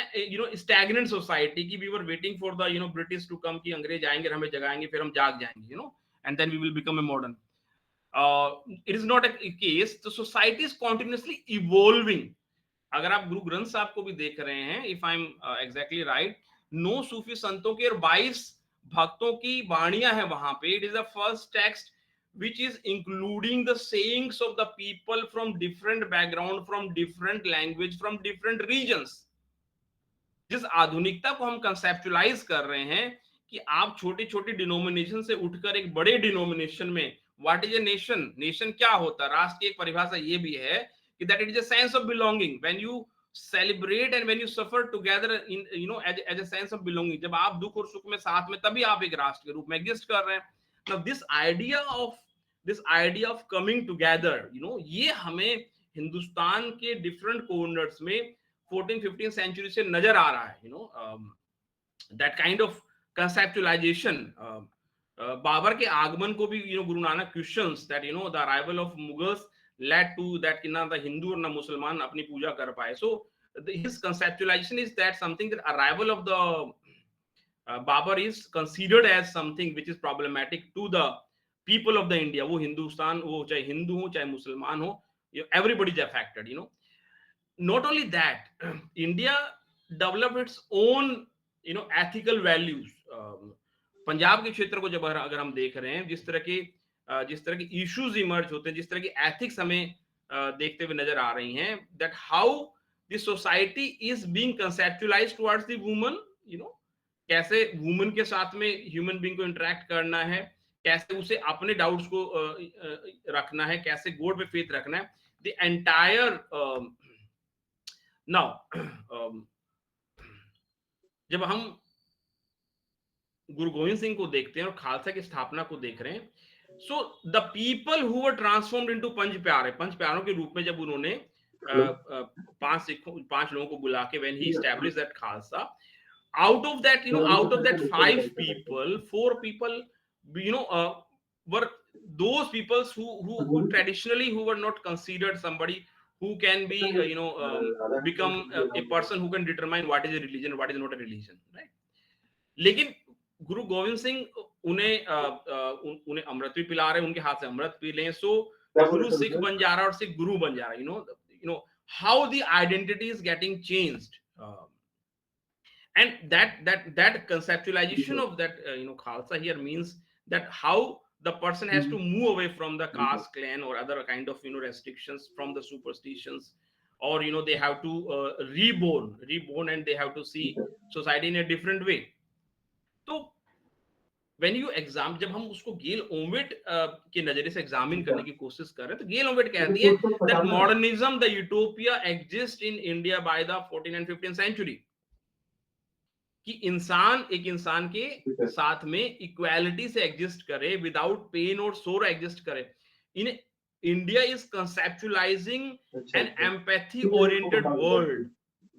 stagnant society की we were waiting for the British to come, कि अंग्रेज आएंगे हमें जगाएंगे फिर हम जाग जाएंगे, and then we will become a modern. It is not a case. The society is continuously evolving. अगर आप गुरु ग्रंथ साहब को भी देख रहे हैं, if I am exactly right, 9 सूफी संतों की और 22 भक्तों की वाणियां हैं वहां पे। It is the first text which is including the sayings of the people from different background, from different language, from different regions. जिस आधुनिकता को हम कंसेप्चुलाइज कर रहे हैं कि आप छोटी छोटी डिनोमिनेशन से उठकर एक बड़े डिनोमिनेशन में, what is a nation, nation क्या होता है, राष्ट्र की एक परिभाषा ये भी है कि that it is a sense of belonging, when you celebrate and when you suffer together in as a sense of belonging. जब आप दुख और सुख में साथ में, तभी आप एक राष्ट्र के रूप में एग्जिस्ट कर रहे हैं। Now, this idea of coming together, ये हमें हिंदुस्तान के डिफरेंट कॉर्नर्स में 14-15 सेंचुरी से नजर आ रहा है। that kind of conceptualization, Babar के आगमन को भी Guru Nanak questions that the arrival of Mughals led to that कि ना the हिंदू और ना मुसलमान अपनी पूजा कर पाए। So his conceptualization is that something, that arrival of the Babar is considered as something which is problematic to the people of the India. वो हिंदुस्तान, वो चाहे हिंदू हो चाहे मुसलमान हो, everybody is affected. Not only that, India developed its own ethical values. Punjab के क्षेत्र को जब अगर हम देख रहे हैं, जिस तरह के इश्यूज इमर्ज होते हैं, जिस तरह की एथिक्स हमें देखते हुए नजर आ रही हैं, that how the society is being conceptualized towards the woman, कैसे वुमन के साथ में ह्यूमन बीइंग को इंटरेक्ट करना है, कैसे उसे अपने डाउट्स को रखना है, कैसे गॉड पे फेथ रखना है। द एंटायर नाउ जब हम गुरु गोविंद सिंह को देखते हैं और खालसा की स्थापना को देख रहे हैं, so the people who were transformed into पंच प्यारों के रूप में जब उन्होंने 5 लोगों को बुला के when he established that Khalsa, out of that 5 people, 4 people were those people who traditionally who were not considered somebody who can be become a person who can determine what is a religion, what is not a religion, right? लेकिन गुरु गोविंद सिंह उन्हें अमृत भी पिला रहे, उनके हाथ से अमृत P लें, सो गुरु सिख बन जा रहा है और सिख गुरु बन जा रहा है। how the identity is getting changed, and that conceptualization of that Khalsa here means that how the person has to move away from the caste, clan or other kind of restrictions, from the superstitions, or they have to reborn and they have to see society in a different way. So when you examine, जब हम उसको गेल Omvedt के नजरिए से examine करने की कोशिश कर रहे हैं, तो गेल ओमवेट कहती है that modernism, the utopia exists in India by the 14th and 15th century, कि एक इंसान के साथ में इक्वालिटी से एग्जिस्ट करे, विदाउट पेन और सोरो एग्जिस्ट करे। In India is conceptualising an empathy oriented world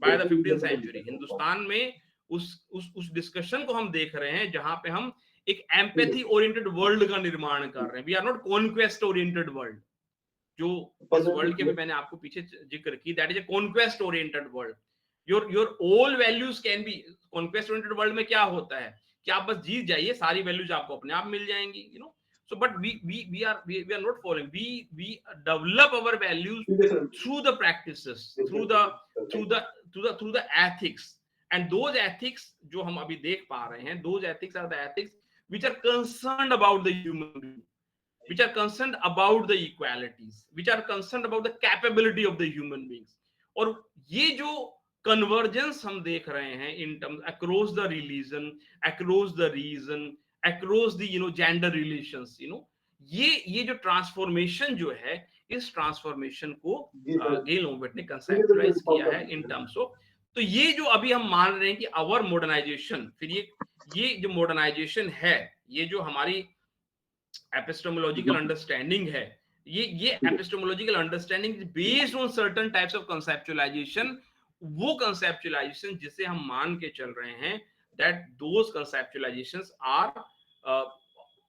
by the 15th century. Hindustan में उस डिस्कशन को हम देख रहे हैं जहां पे हम एक एम्पैथी ओरिएंटेड वर्ल्ड का निर्माण कर रहे हैं। We are not conquest oriented world, जो इस वर्ल्ड के भी मैंने आपको पीछे जिक्र की, that is a conquest oriented world. your all values can be conquest oriented world में क्या होता है कि आप बस जीत जाइए, सारी वैल्यूज आपको अपने आप मिल जाएंगी, so but we are not following, we develop our values through the practices, through the ethics, and those ethics जो हम अभी देख पा रहे हैं, those ethics are the ethics which are concerned about the human being, which are concerned about the equalities, which are concerned about the capability of the human beings। और ये जो कन्वर्जेंस हम देख रहे हैं in terms across the religion, across the region, across the gender relations, ये जो transformation जो है, इस ट्रांसफॉर्मेशन को गेल ओम्बेट ने कंसेप्चुलाइज किया है इन टर्म्स ऑफ, तो ये जो अभी हम मान रहे हैं कि आवर मॉडर्नाइजेशन, फिर ये जो मॉडर्नाइजेशन है, ये जो हमारी एपिस्टेमोलॉजिकल अंडरस्टैंडिंग है, ये epistemological understanding based on certain types of conceptualization, वो कंसेप्चुलाइजेशन जिसे हम मान के चल रहे हैं, that those conceptualizations are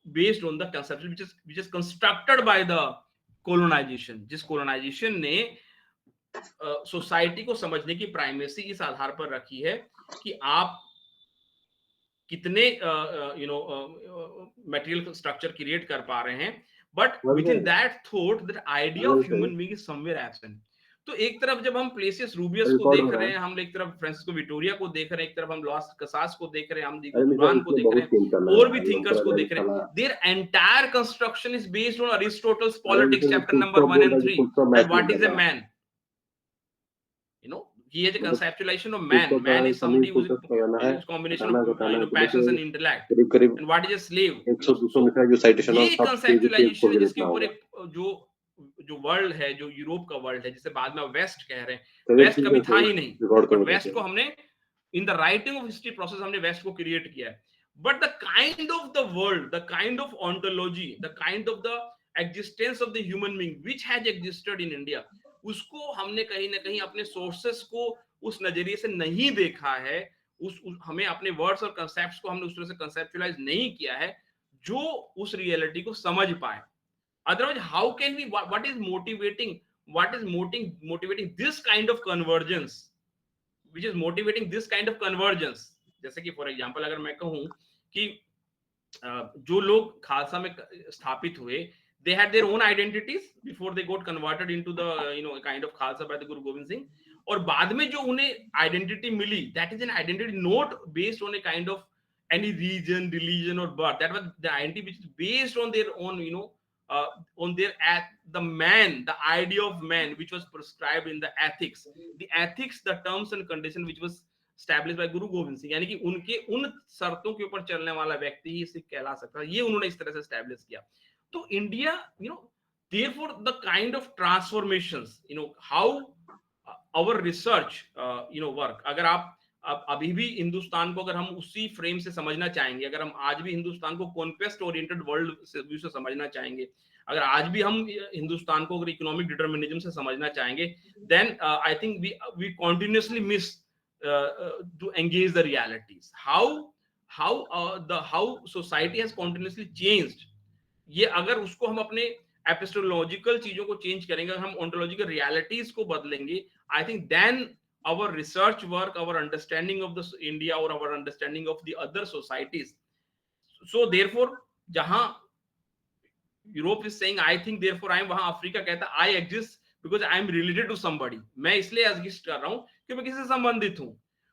based on the conception which is constructed by the colonization, जिस colonization ने सोसाइटी को समझने की प्राइमेसी इस आधार पर रखी है कि आप कितने मटेरियल स्ट्रक्चर क्रिएट कर पा रहे हैं, but with in that thought that idea of human being is somewhere absent. तो एक तरफ जब हम प्लेसियस रूबियस को देख रहे हैं, हम एक तरफ फ्रांसिस्को विक्टोरिया को देख रहे हैं, एक तरफ हम लॉस कसास को देख रहे हैं, हम कुरान को देख रहे हैं, और भी थिंकर्स को देख रहे हैं, their entire construction is based on Aristotle's politics chapter number 1 and 3, that what is a man, he is a conceptualization of man. Man is somebody who is a combination of passions and intellect, and what is a slave, ये conceptualisation है जिसके ऊपर एक जो world है, जो Europe का world है, जिसे बाद में वेस्ट कह रहे हैं, वेस्ट कभी था ही नहीं, बट वेस्ट को हमने in the writing of history process हमने वेस्ट को क्रिएट किया है। But the kind of the world, the kind of ontology, the kind of the existence of the human being which has existed in India, उसको हमने कहीं ना कहीं अपने सोर्सेस को उस नजरिए से नहीं देखा है, हमें अपने वर्ड्स और कंसेप्ट्स को हमने उस तरह से कंसेप्चुलाइज नहीं किया है जो उस रियलिटी को समझ पाए। Otherwise, how can we, what is motivating this kind of convergence, which is motivating this kind of convergence? जैसे कि फॉर एग्जांपल अगर मैं कहूं कि जो लोग खालसा में स्थापित हुए, they had their own identities before they got converted into the kind of Khalsa by the Guru Gobind Singh, और बाद में जो उन्हें आइडेंटिटी मिली, that is an identity not based on a kind of any region, religion or birth, that was the identity which is based on their own on their the man, the idea of man which was prescribed in the ethics, the terms and condition which was established by Guru Gobind Singh, यानी कि उनके उन शर्तों के ऊपर चलने वाला व्यक्ति ही सिख कहला सकता है, ये उन्होंने इस तरह से एस्टैब्लिश किया। तो India therefore the kind of transformations, how our research work, अगर आप अभी भी हिंदुस्तान को अगर हम उसी फ्रेम से समझना चाहेंगे, अगर हम आज भी हिंदुस्तान को कॉन्क्वेस्ट ओरिएंटेड वर्ल्ड से समझना चाहेंगे, अगर आज भी हम हिंदुस्तान को अगर इकोनॉमिक डिटर्मिनिज्म से समझना चाहेंगे, then I think we continuously miss to engage the realities, how society has continuously changed. ये अगर उसको हम अपने एपिस्टेमोलॉजिकल चीजों को चेंज करेंगे, हम ओंटोलॉजिकल रियलिटीज को बदलेंगे, I think then our research work, our understanding of the India or our understanding of the other societies. So therefore, जहां Europe is saying I think therefore I am, वहां Africa कहता I exist because I am related to somebody, मैं इसलिए exist कर रहा हूं कि मैं किसी से संबंधित हूं।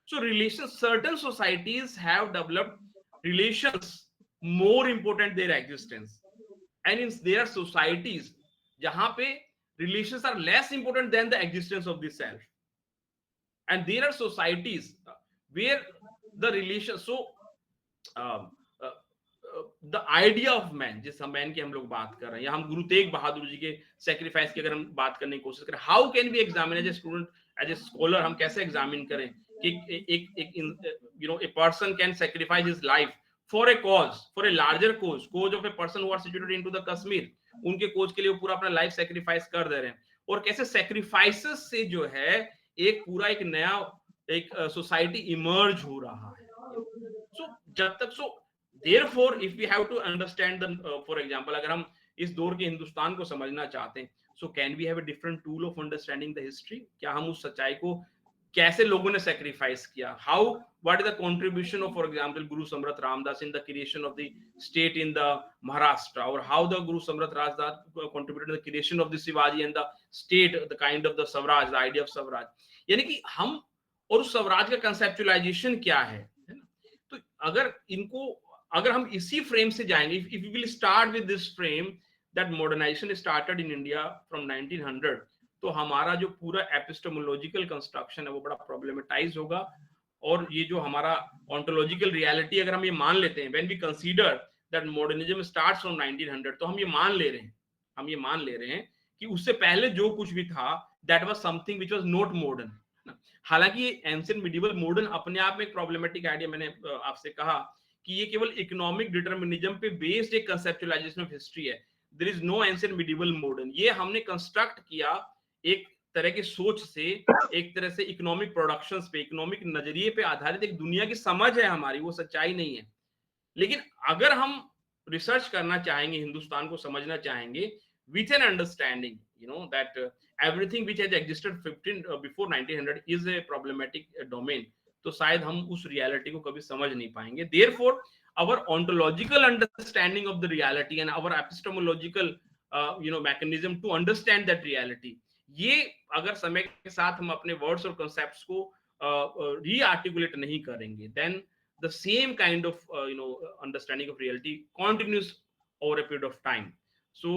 So relations, certain societies have developed relations more important their existence, and in their societies जहां पे relations are less important than the existence of the self, and there are societies where the relation, so the idea of man, जिस man की हम लोग बात कर रहे हैं, या हम गुरु तेग बहादुर जी के सेक्रीफाइस की अगर हम बात करने की कोशिश करें, how can we examine as a student, as a scholar, हम कैसे एग्जामिन करें कि एक a person can sacrifice his life for a cause, for a larger cause of a person who are situated into the Kashmir, उनके cause के लिए वो पूरा अपना लाइफ सेक्रीफाइस कर दे रहे हैं, और कैसे सेक्रीफाइसेस से जो है एक पूरा एक नया एक सोसाइटी इमर्ज हो रहा है। सो जब तक, so therefore if we have to understand the, for example अगर हम इस दौर के हिंदुस्तान को समझना चाहते हैं, so can we have a different tool of understanding the history, क्या हम उस सच्चाई को कैसे लोगों ने सेक्रीफाइस किया, how what is the contribution of for example गुरु सम्राट Ramdas in the creation of the state in the Maharashtra, और हाउ द गुरु सम्राट Ramdas contributed in the creation of the Shivaji and the state, the kind of the Swaraj, the idea of Swaraj, यानी कि हम और उस स्वराज का conceptualisation क्या है ना। तो अगर हम इसी फ्रेम से जाएंगे, if we will start with this frame that modernisation started in India from 1900, तो हमारा जो पूरा एपिस्टेमोलॉजिकल कंस्ट्रक्शन है वो बड़ा प्रॉब्लमेटाइज होगा, और ये जो हमारा ऑन्टोलॉजिकल रियलिटी अगर हम ये मान लेते हैं, when we consider that modernism starts from 1900, तो हम ये मान ले रहे हैं कि उससे पहले जो कुछ भी था that was something which was not modern. हालांकि ये एंशिएंट मिडिवल मॉडर्न अपने आप में एक प्रॉब्लमेटिक आइडिया, मैंने आपसे कहा कि ये केवल इकोनॉमिक डिटर्मिनिज्म पे बेस्ड एक कंसेप्चुअलाइजेशन ऑफ हिस्ट्री है। There is no ancient medieval modern. ये हमने कंस्ट्रक्ट किया एक तरह की सोच से, एक तरह से इकोनॉमिक प्रोडक्शंस पे, इकोनॉमिक नजरिए पे आधारित एक दुनिया की समझ है हमारी, वो सच्चाई नहीं है। लेकिन अगर हम रिसर्च करना चाहेंगे, हिंदुस्तान को समझना चाहेंगे with an understanding, you know, that everything which has existed before 1900 is a problematic domain, तो शायद हम उस रियलिटी को कभी समझ नहीं पाएंगे। Therefore our ontological understanding of the reality and our epistemological mechanism to understand that reality, ये अगर समय के साथ हम अपने वर्ड्स और कॉन्सेप्ट्स को रीआर्टिकुलेट नहीं करेंगे, then the same kind of understanding of reality continues over a period of time. So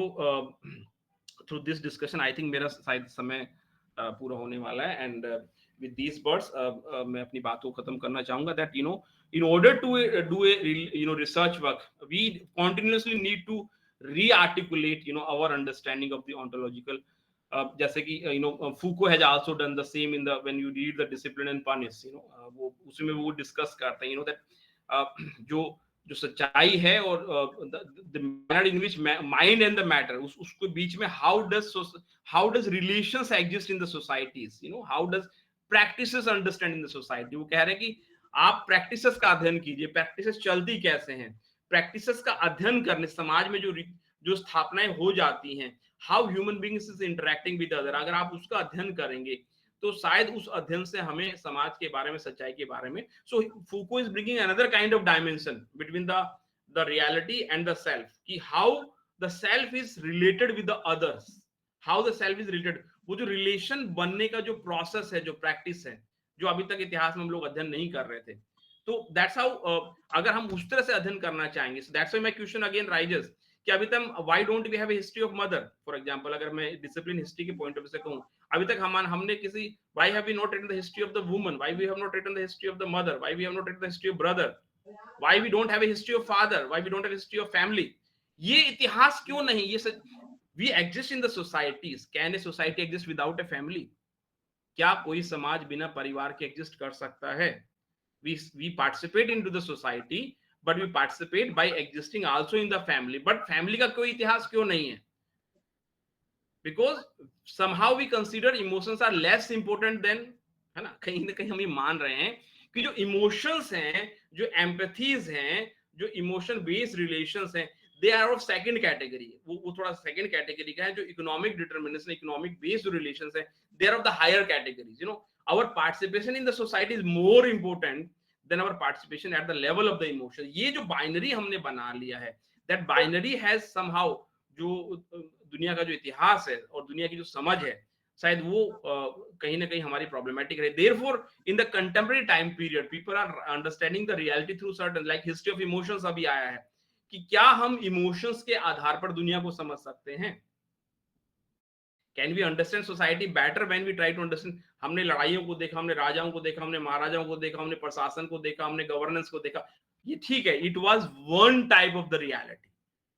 through this discussion I think मेरा शायद समय पूरा होने वाला है, and with these words मैं अपनी बात को खत्म करना चाहूंगा that in order to do a research work we continuously need to re-articulate our understanding of the ontological, जैसे कि Foucault has also done the same in the when you read the Discipline and Punish, वो उसमें वो discuss करते हैं that जो सच्चाई है और the manner in which mind and the matter, उसके बीच में how does relations exist in the societies, how does practices understand in the society। वो कह रहे हैं कि आप practices का अध्ययन कीजिए, practices चलती कैसे हैं, practices का अध्ययन करने समाज में जो स्थापनाएं हो जाती हैं, how human beings is interacting with other, अगर आप उसका अध्ययन करेंगे तो शायद उस अध्ययन से हमें समाज के बारे में, सच्चाई के बारे में, so Foucault is bringing another kind of dimension between the reality and the self, कि how the self is related with the others, how the self is related, वो जो रिलेशन बनने का जो प्रोसेस है, जो प्रैक्टिस है, जो अभी तक इतिहास में हम लोग अध्ययन नहीं कर रहे थे, तो दैट्स हाउ अगर हम उस तरह से अध्ययन करना चाहेंगे, so that's why my question again rises कि अभी तक why don't we have a history of mother, for example, अगर मैं डिसिप्लिन हिस्ट्री के पॉइंट ऑफ व्यू से कहूं, अभी तक हमने किसी why have we not written the history of the woman, why we have not written the history of the mother, why we have not written the history of brother, why we don't have a history of father, why we don't have a history of family, ये इतिहास क्यों नहीं, ये we exist in the societies, can a society exist without a family, क्या कोई समाज बिना परिवार के एग्जिस्ट कर सकता है, we participate into the society but we participate by existing also in the family, but family का कोई इतिहास क्यों नहीं है, because somehow we consider emotions are less important than, है ना कहीं हम ये मान रहे हैं कि जो इमोशंस हैं, जो एम्पैथीज हैं, जो इमोशन बेस्ड रिलेशंस हैं, they are of second category, वो थोड़ा सेकंड कैटेगरी का है। जो economic determination, economic based relations हैं, they are of the higher categories. Our participation in the society is more important than our participation at the level of the emotion. ये जो binary हमने बना लिया है, दैट बाइनरी हैज समहाउ, जो दुनिया का जो इतिहास है और दुनिया की जो समझ है, शायद वो कहीं ना कहीं हमारी प्रॉब्लमेटिक है। Therefore in the contemporary time period people are understanding the reality through certain, like history of emotions अभी आया है कि क्या हम इमोशंस के आधार पर दुनिया को समझ सकते हैं? Can we understand society better when we try to understand? हमने लड़ाइयों को देखा, हमने राजाओं को देखा, हमने महाराजाओं को देखा, हमने प्रशासन को देखा, हमने गवर्नेंस को देखा, ये ठीक है, it was one type of the reality,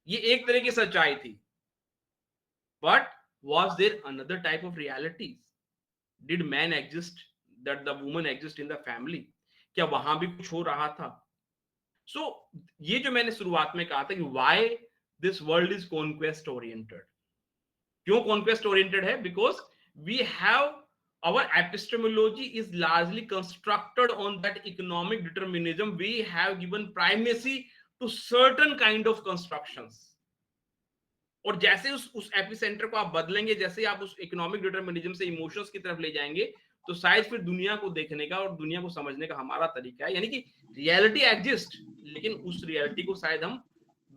ये एक तरह की सच्चाई थी। But was there another type of realities? Did man exist, that the woman exist in the family? क्या वहां भी कुछ हो रहा था? So ये जो मैंने शुरुआत में कहा था कि why this world is conquest oriented, क्यों conquest oriented है? Because we have, our epistemology is largely constructed on that economic determinism. We have given primacy to certain kind of constructions, और जैसे उस एपिसेंटर को आप बदलेंगे, जैसे आप उस इकोनॉमिक डिटरमिनिज्म से इमोशंस की तरफ ले जाएंगे, तो शायद फिर दुनिया को देखने का और दुनिया को समझने का हमारा तरीका है, यानी कि रियलिटी एग्जिस्ट, लेकिन उस रियलिटी को शायद हम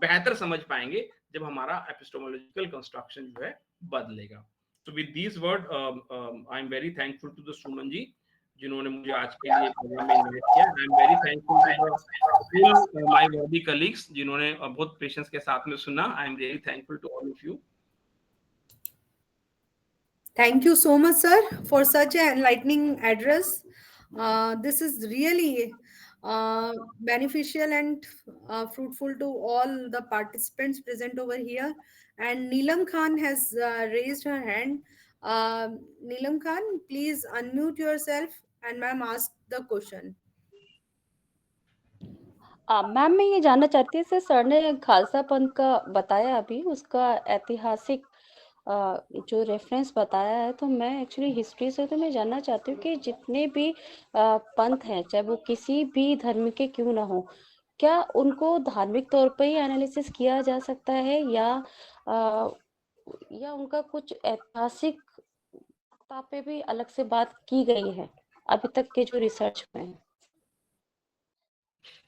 बेहतर समझ पाएंगे जब हमारा एपिस्टेमोलॉजिकल कंस्ट्रक्शन जो है बदलेगा। तो with this word I am very thankful to the Suman ji, जिन्होंने मुझे आज के लिए प्रोग्राम में इनवाइट किया। I am very thankful to my worthy colleagues, जिन्होंने बहुत पेशेंस के साथ में सुना। I am really thankful to all of you. Thank you so much, sir, for such an enlightening address. This is really beneficial and fruitful to all the participants present over here. And Neelam Khan has raised her hand. Neelam Khan, please unmute yourself and ma'am ask the question. Ma'am मैं ये जानना चाहती हूँ sir ने खालसा पंथ का बताया अभी उसका ऐतिहासिक जो रेफरेंस बताया है तो मैं एक्चुअली हिस्ट्री से तो मैं जानना चाहती हूँ कि जितने भी पंथ हैं चाहे वो किसी भी धर्म के क्यों ना हो क्या उनको धार्मिक तौर पर ही एनालिसिस किया जा सकता है या उनका कुछ ऐतिहासिकता पे भी अलग से बात की गई है अभी तक के जो रिसर्च में है?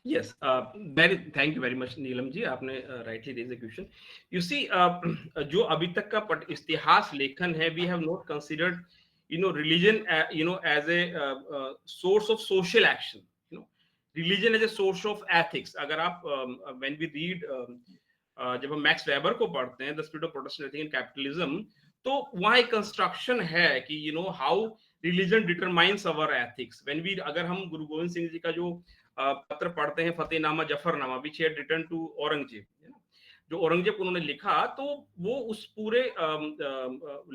Yes, thank you very much, Neelam ji, आपने rightly raised the question. You see, जो अभी तक का इतिहास लेखन है, we have not considered, religion, as a source of social action. Religion as a source of ethics. अगर आप when we read जब हम मैक्स वेबर को पढ़ते हैं, the spirit of Protestant ethics in capitalism, तो वहाँ एक कंस्ट्रक्शन है कि how religion determines our ethics. When we, अगर हम गुरु गोविंद सिंह जी का जो पत्र पढ़ते हैं, Fatehnama Zafarnama, which had written to Aurangzeb, जो औरंगजेब को उन्होंने लिखा, तो वो उस पूरे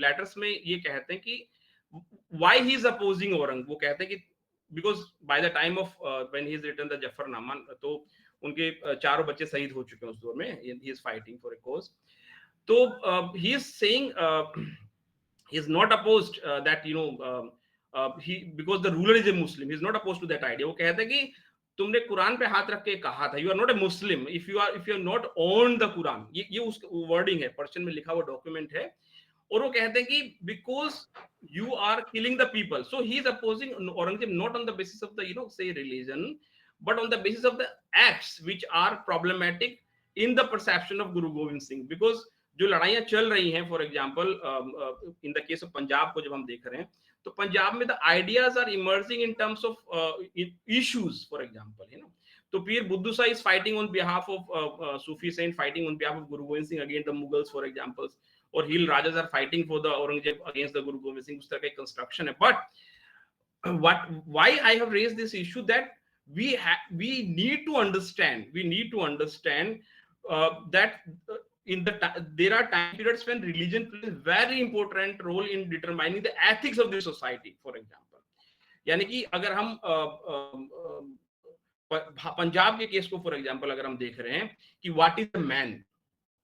लेटर्स में ये कहते हैं कि why he is opposing Aurang. वो कहते हैं कि because by the time of when he is written the Zafarnama, तो उनके चारों बच्चे शहीद हो चुके हैं उस दौर में. He is fighting for a cause. तो he is saying he is not opposed that he, because the ruler is a Muslim, he is not opposed to that idea. वो कहते हैं कि तुमने कुरान पे हाथ रख के कहा था, you are not a Muslim if you are not on the Quran. ये उस वर्डिंग है, पर्शियन में लिखा हुआ डॉक्यूमेंट है. और वो कहते हैं कि because you are killing the people, so he is opposing Aurangzeb not on the basis of the say religion, but on the basis of the acts which are problematic in the perception of Guru Gobind Singh. Because जो लड़ाइयां चल रही हैं, for example in the case of Punjab को जब हम देख रहे हैं, तो पंजाब में the ideas are emerging in terms of issues. For example तो Pir Buddhu Shah is fighting on behalf of Sufi saint, fighting on behalf of Guru Gobind Singh against the Mughals, for example, और hill rajas are fighting for the Aurangzeb against the Guru Gobind Singh. उस तरह का construction है. But why I have raised this issue, that we need to understand that there are time periods when religion plays very important role in determining the ethics of the society. For example, यानी कि अगर हम पंजाब के case को for example अगर हम देख रहे हैं कि व्हाट इज अ मैन,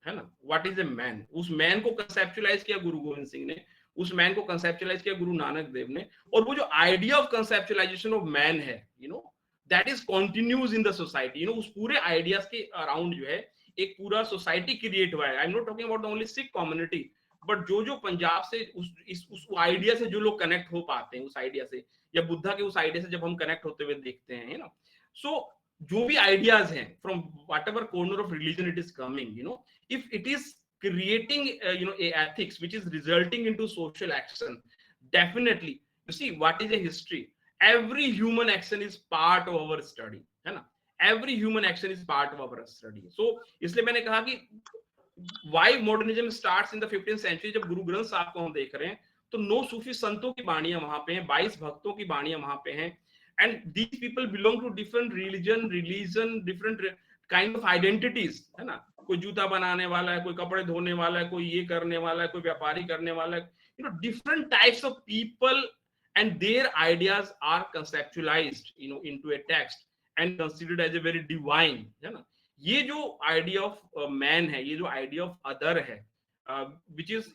है ना, व्हाट इज अ मैन, उस मैन को कंसेप्चुअलाइज किया गुरु गोविंद सिंह ने, उस मैन को कंसेप्चुअलाइज किया गुरु नानक देव ने. और वो जो idea of conceptualization of man है, that is continues in the society. उस पूरे आइडियाज के अराउंड जो है एक पूरा सोसाइटी क्रिएट हुआ है. I am not talking about the only Sikh community, but जो पंजाब से उस आइडिया से जो लोग कनेक्ट हो पाते हैं, उस आइडिया से, या बुद्धा के उस आइडिया से जब हम कनेक्ट होते हुए देखते हैं, सो जो भी आइडियाज हैं from whatever corner of religion it is coming, if it is creating a ethics which is resulting into social action, definitely, you see, what is a history? Every human action is part of our study, है ना. Every human action is part of our study. So इसलिए मैंने कहा कि why modernism starts in the 15th century. जब गुरु ग्रंथ साहब को हम देख रहे हैं, तो 9 सूफी संतों की बाणियां वहां पे हैं, 22 भक्तों की बाणियां वहां पे हैं, and these people belong to different religion, different kind of identities, है ना. कोई जूता बनाने वाला है, कोई कपड़े धोने वाला है, कोई ये करने वाला है, कोई व्यापारी करने वाला है, different types of people, and their ideas are conceptualized into a text and considered as a very divine, है ना. ये जो idea of man है, ये जो idea of other है, which is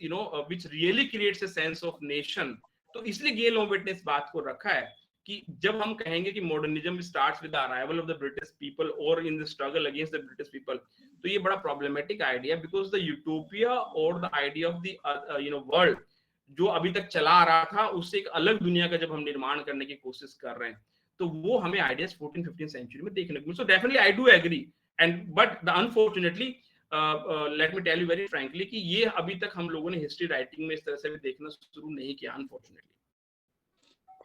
which really creates a sense of nation. तो इसलिए गेल ओवेट ने इस बात को रखा है कि जब हम कहेंगे कि modernism starts with the arrival of the British people और in the struggle against the British people, तो ये बड़ा problematic idea, because the utopia और the idea of the world जो अभी तक चला आ रहा था, उससे एक अलग दुनिया का जब हम निर्माण करने की कोशिश कर रहे हैं, तो वो हमें आइडियाज 14th-15th सेंचुरी में देखने को मिले. So definitely I do agree, and but the unfortunately let me tell you very frankly कि ये अभी तक हम लोगों ने हिस्ट्री राइटिंग में इस तरह से भी देखना शुरू नहीं किया, unfortunately.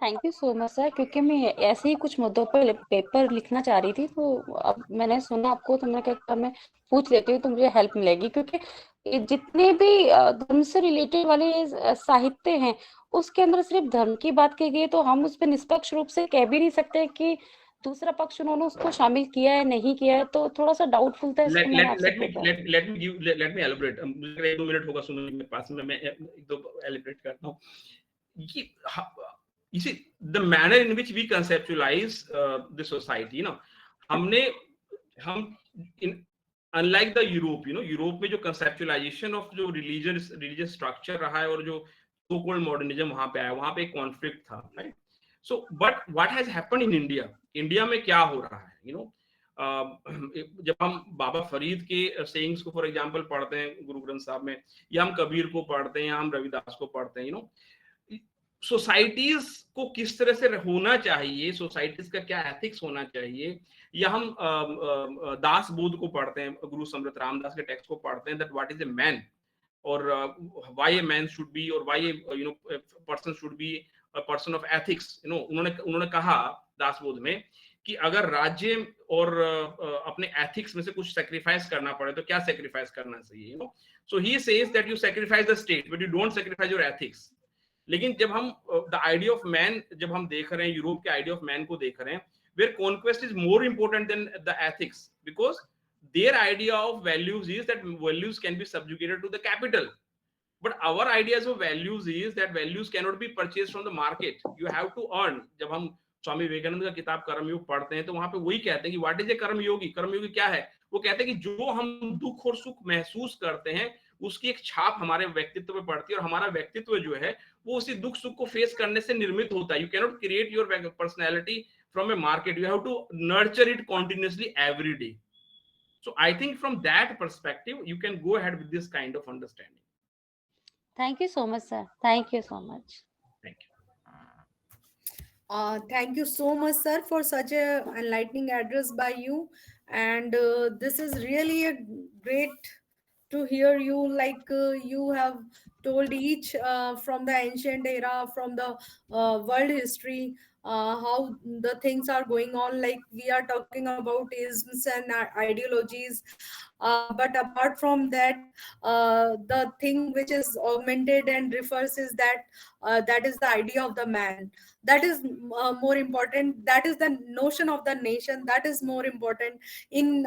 Thank you so much sir, क्योंकि मैं ऐसे ही कुछ मुद्दों पर पेपर लिखना चाह रही थी, तो अब मैंने सुना आपको, तो मैं क्या मैं पूछ लेती हूँ तो मुझे हेल्प मिलेगी. क्योंकि जितने भी धर्म से रिलेटेड वाले साहित्य हैं उसके अंदर सिर्फ धर्म की बात की गई, तो हम उस पर निष्पक्ष रूप से कह भी नहीं सकते कि दूसरा पक्ष उन्होंने उसको शामिल किया है नहीं किया है, तो थोड़ा सा डाउटफुल था, इसलिए मैंने आपसे पूछा। let me elaborate. मुझे 1-2 मिनट होगा सुनने मेरे पास में, मैं एक दो elaborate करता हूँ. You see, the manner in which we conceptualize the society, unlike the Europe, Europe में जो conceptualization of जो religious structure रहा है और जो so called modernism वहां पे आया, वहां पे एक conflict था, right? So but what has happened in India में क्या हो रहा है, जब हम बाबा फरीद के सेइंग्स को फॉर एग्जांपल पढ़ते हैं गुरु ग्रंथ साहब में, या हम कबीर को पढ़ते हैं, या हम रविदास को पढ़ते हैं, सोसाइटीज को किस तरह से होना चाहिए, सोसाइटीज का क्या एथिक्स होना चाहिए, या हम दास बोध को पढ़ते हैं, गुरु समृत रामदास के टेक्स्ट को पढ़ते हैं, that what is a man और why a man should be और why a person should be a person of ethics, उन्होंने कहा दास बोध में कि अगर राज्य और अपने एथिक्स में से कुछ सेक्रीफाइस करना पड़े तो क्या सेक्रीफाइस करना चाहिए, so he says that you sacrifice the state but you don't sacrifice your ethics. लेकिन जब हम द आइडिया ऑफ मैन जब हम देख रहे हैं, यूरोप के आइडिया ऑफ मैन को देख रहे हैं, where conquest is more important than the ethics, because their idea of values is that values can be subjugated to the capital, but our ideas of values is that values cannot be purchased from the market, you have to earn. जब हम स्वामी विवेकानंद का किताब कर्मयोग पढ़ते हैं तो वहां पे वही कहते हैं कि व्हाट इज ए कर्मयोगी. कर्मयोगी क्या है? वो कहते हैं कि जो हम दुख और सुख महसूस करते हैं उसकी एक छाप हमारे व्यक्तित्व पे पड़ती है, और हमारा व्यक्तित्व जो है वो उसी दुख सुख को फेस करने से निर्मित होता है. You can not create your personality from a market, you have to nurture it continuously every day. So I think from that perspective, you can go ahead with this kind of understanding. Thank you so much, sir. Thank you so much. Thank you. Thank you so much, sir, for such a enlightening address by you. And this is really a great to hear you, like you have told each from the ancient era, from the world history, how the things are going on, like we are talking about isms and ideologies, but apart from that, the thing which is augmented and refers is that is the idea of the man. That is more important. That is the notion of the nation. That is more important in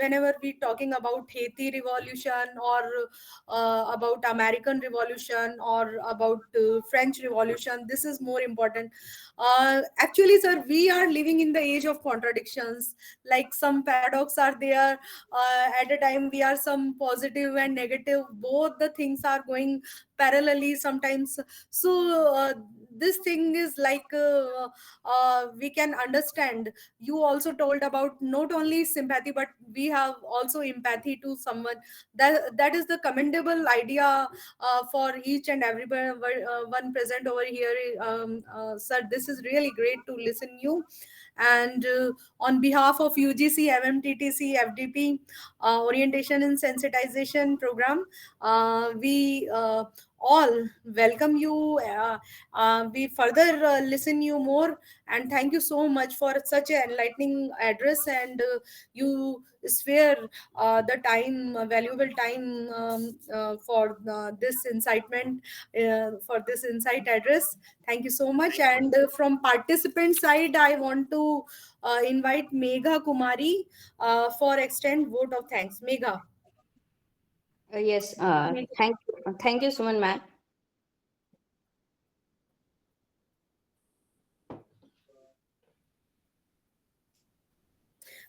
whenever we talking about Haiti revolution, or about American revolution, or about French revolution. This is more important. Actually, sir, we are living in the age of contradictions. Like some paradox are there. At a time we are some positive and negative, both the things are going parallelly sometimes. So this thing is like we can understand. You also told about not only sympathy, but we have also empathy to someone. That is the commendable idea for each and everyone one present over here. Sir, this is really great to listen you. And on behalf of UGC, MMTTC, FDP, orientation and sensitization program, we all welcome you. We further listen you more, and thank you so much for such an enlightening address, and you spare the time, valuable time, for this incitement, for this insight address. Thank you so much. And from participant side, I want to invite Megha Kumari for extend vote of thanks. Megha. Yes, thank you, Suman ma'am.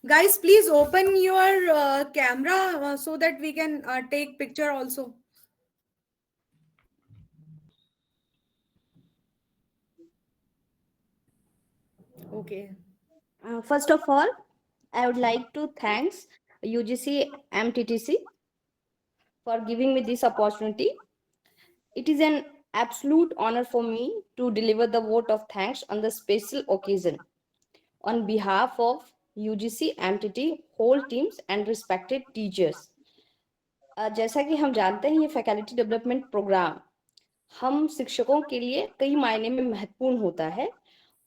Guys, please open your camera so that we can take picture also. Okay. First of all, I would like to thanks UGC MTTC for giving me this opportunity. It is an absolute honor for me to deliver the vote of thanks on the special occasion on behalf of UGC MTT whole teams and respected teachers. जैसा कि हम जानते हैं, ये faculty development programme हम शिक्षकों के लिए कई मायने में महत्वपूर्ण होता है,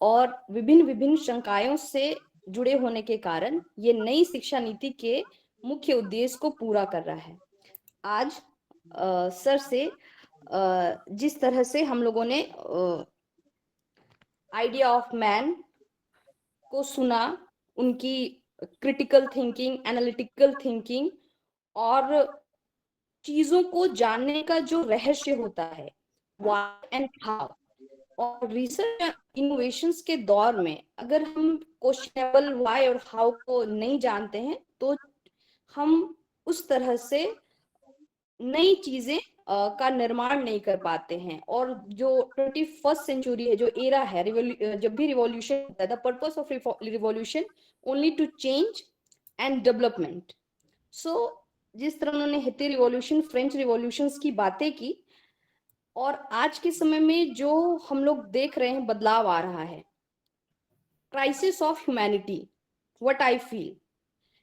और विभिन्न संकायों से जुड़े होने के कारण ये नई शिक्षा नीति के मुख्य उद्देश्य को पूरा कर रहा है. आज सर से जिस तरह से हम लोगों ने आइडिया ऑफ मैन को सुना, उनकी क्रिटिकल थिंकिंग, एनालिटिकल थिंकिंग और चीजों को जानने का जो रहस्य होता है, व्हाई एंड हाउ, और रिसर्च इनोवेशंस के दौर में अगर हम क्वेश्चनेबल व्हाई और हाउ को नहीं जानते हैं तो हम उस तरह से नई चीजें का निर्माण नहीं कर पाते हैं। और जो 21st सेंचुरी है, जो एरा है, जब भी रिवॉल्यूशन होता है, the purpose of revolution only to change and development. So जिस तरह उन्होंने हिटी रिवॉल्यूशन, फ्रेंच रिवॉल्यूशंस की बातें की, और आज के समय में जो हम लोग देख रहे हैं बदलाव आ रहा है, crisis of humanity, what I feel,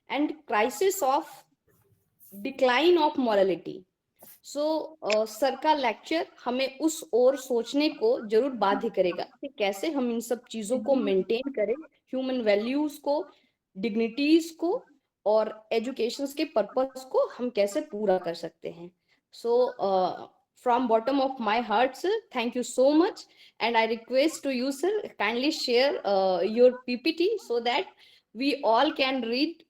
and crisis of decline of morality. So sir का लेक्चर हमें उस ओर सोचने को जरूर बाध्य करेगा कि कैसे हम इन सब चीजों को मेंटेन करें, ह्यूमन वैल्यूज को, डिग्निटीज को और एजुकेशन के पर्पस को हम कैसे पूरा कर सकते हैं। सो from bottom of my heart, sir, thank you so much, and I request to you, sir, kindly share your PPT so that we all can read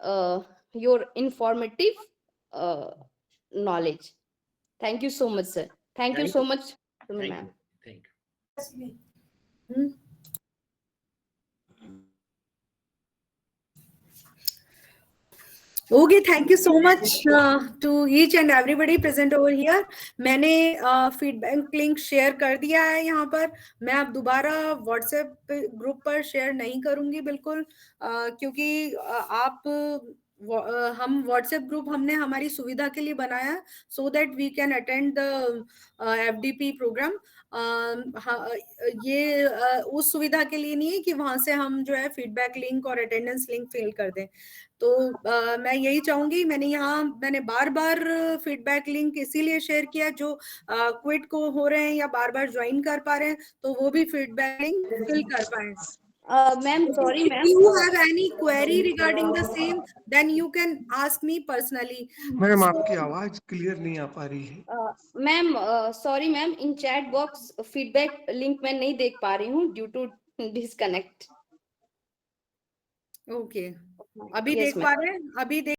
your informative knowledge. Thank you so much, sir. Thank you Thank so you. much, Thank ma'am. you. Thank you. Hmm. Okay, thank you so much to each and everybody present over here. मैंने feedback link share कर दिया है यहाँ पर। मैं अब दोबारा WhatsApp group पर शेयर नहीं करूंगी बिल्कुल, क्योंकि हम व्हाट्सएप ग्रुप हमने हमारी सुविधा के लिए बनाया, so that we can attend the FDP programme. ये उस सुविधा के लिए नहीं है कि वहां से हम जो है फीडबैक लिंक और अटेंडेंस लिंक फिल कर दें। तो मैं यही चाहूंगी, मैंने बार बार फीडबैक लिंक इसीलिए शेयर किया, जो क्विट को हो रहे हैं या बार बार ज्वाइन कर पा रहे हैं तो वो भी फीडबैक लिंक फिल कर पाए। Ma'am, sorry, If ma'am. you have any query regarding the same, then you can ask me personally. Ma'am आपकी आवाज क्लियर नहीं आ पा रही है। मैम सॉरी मैम, इन चैट बॉक्स फीडबैक लिंक मैं नहीं देख पा रही हूँ ड्यू टू डिस्कनेक्ट। ओके, अभी Yes, देख ma'am. पा रहे हैं? अभी देख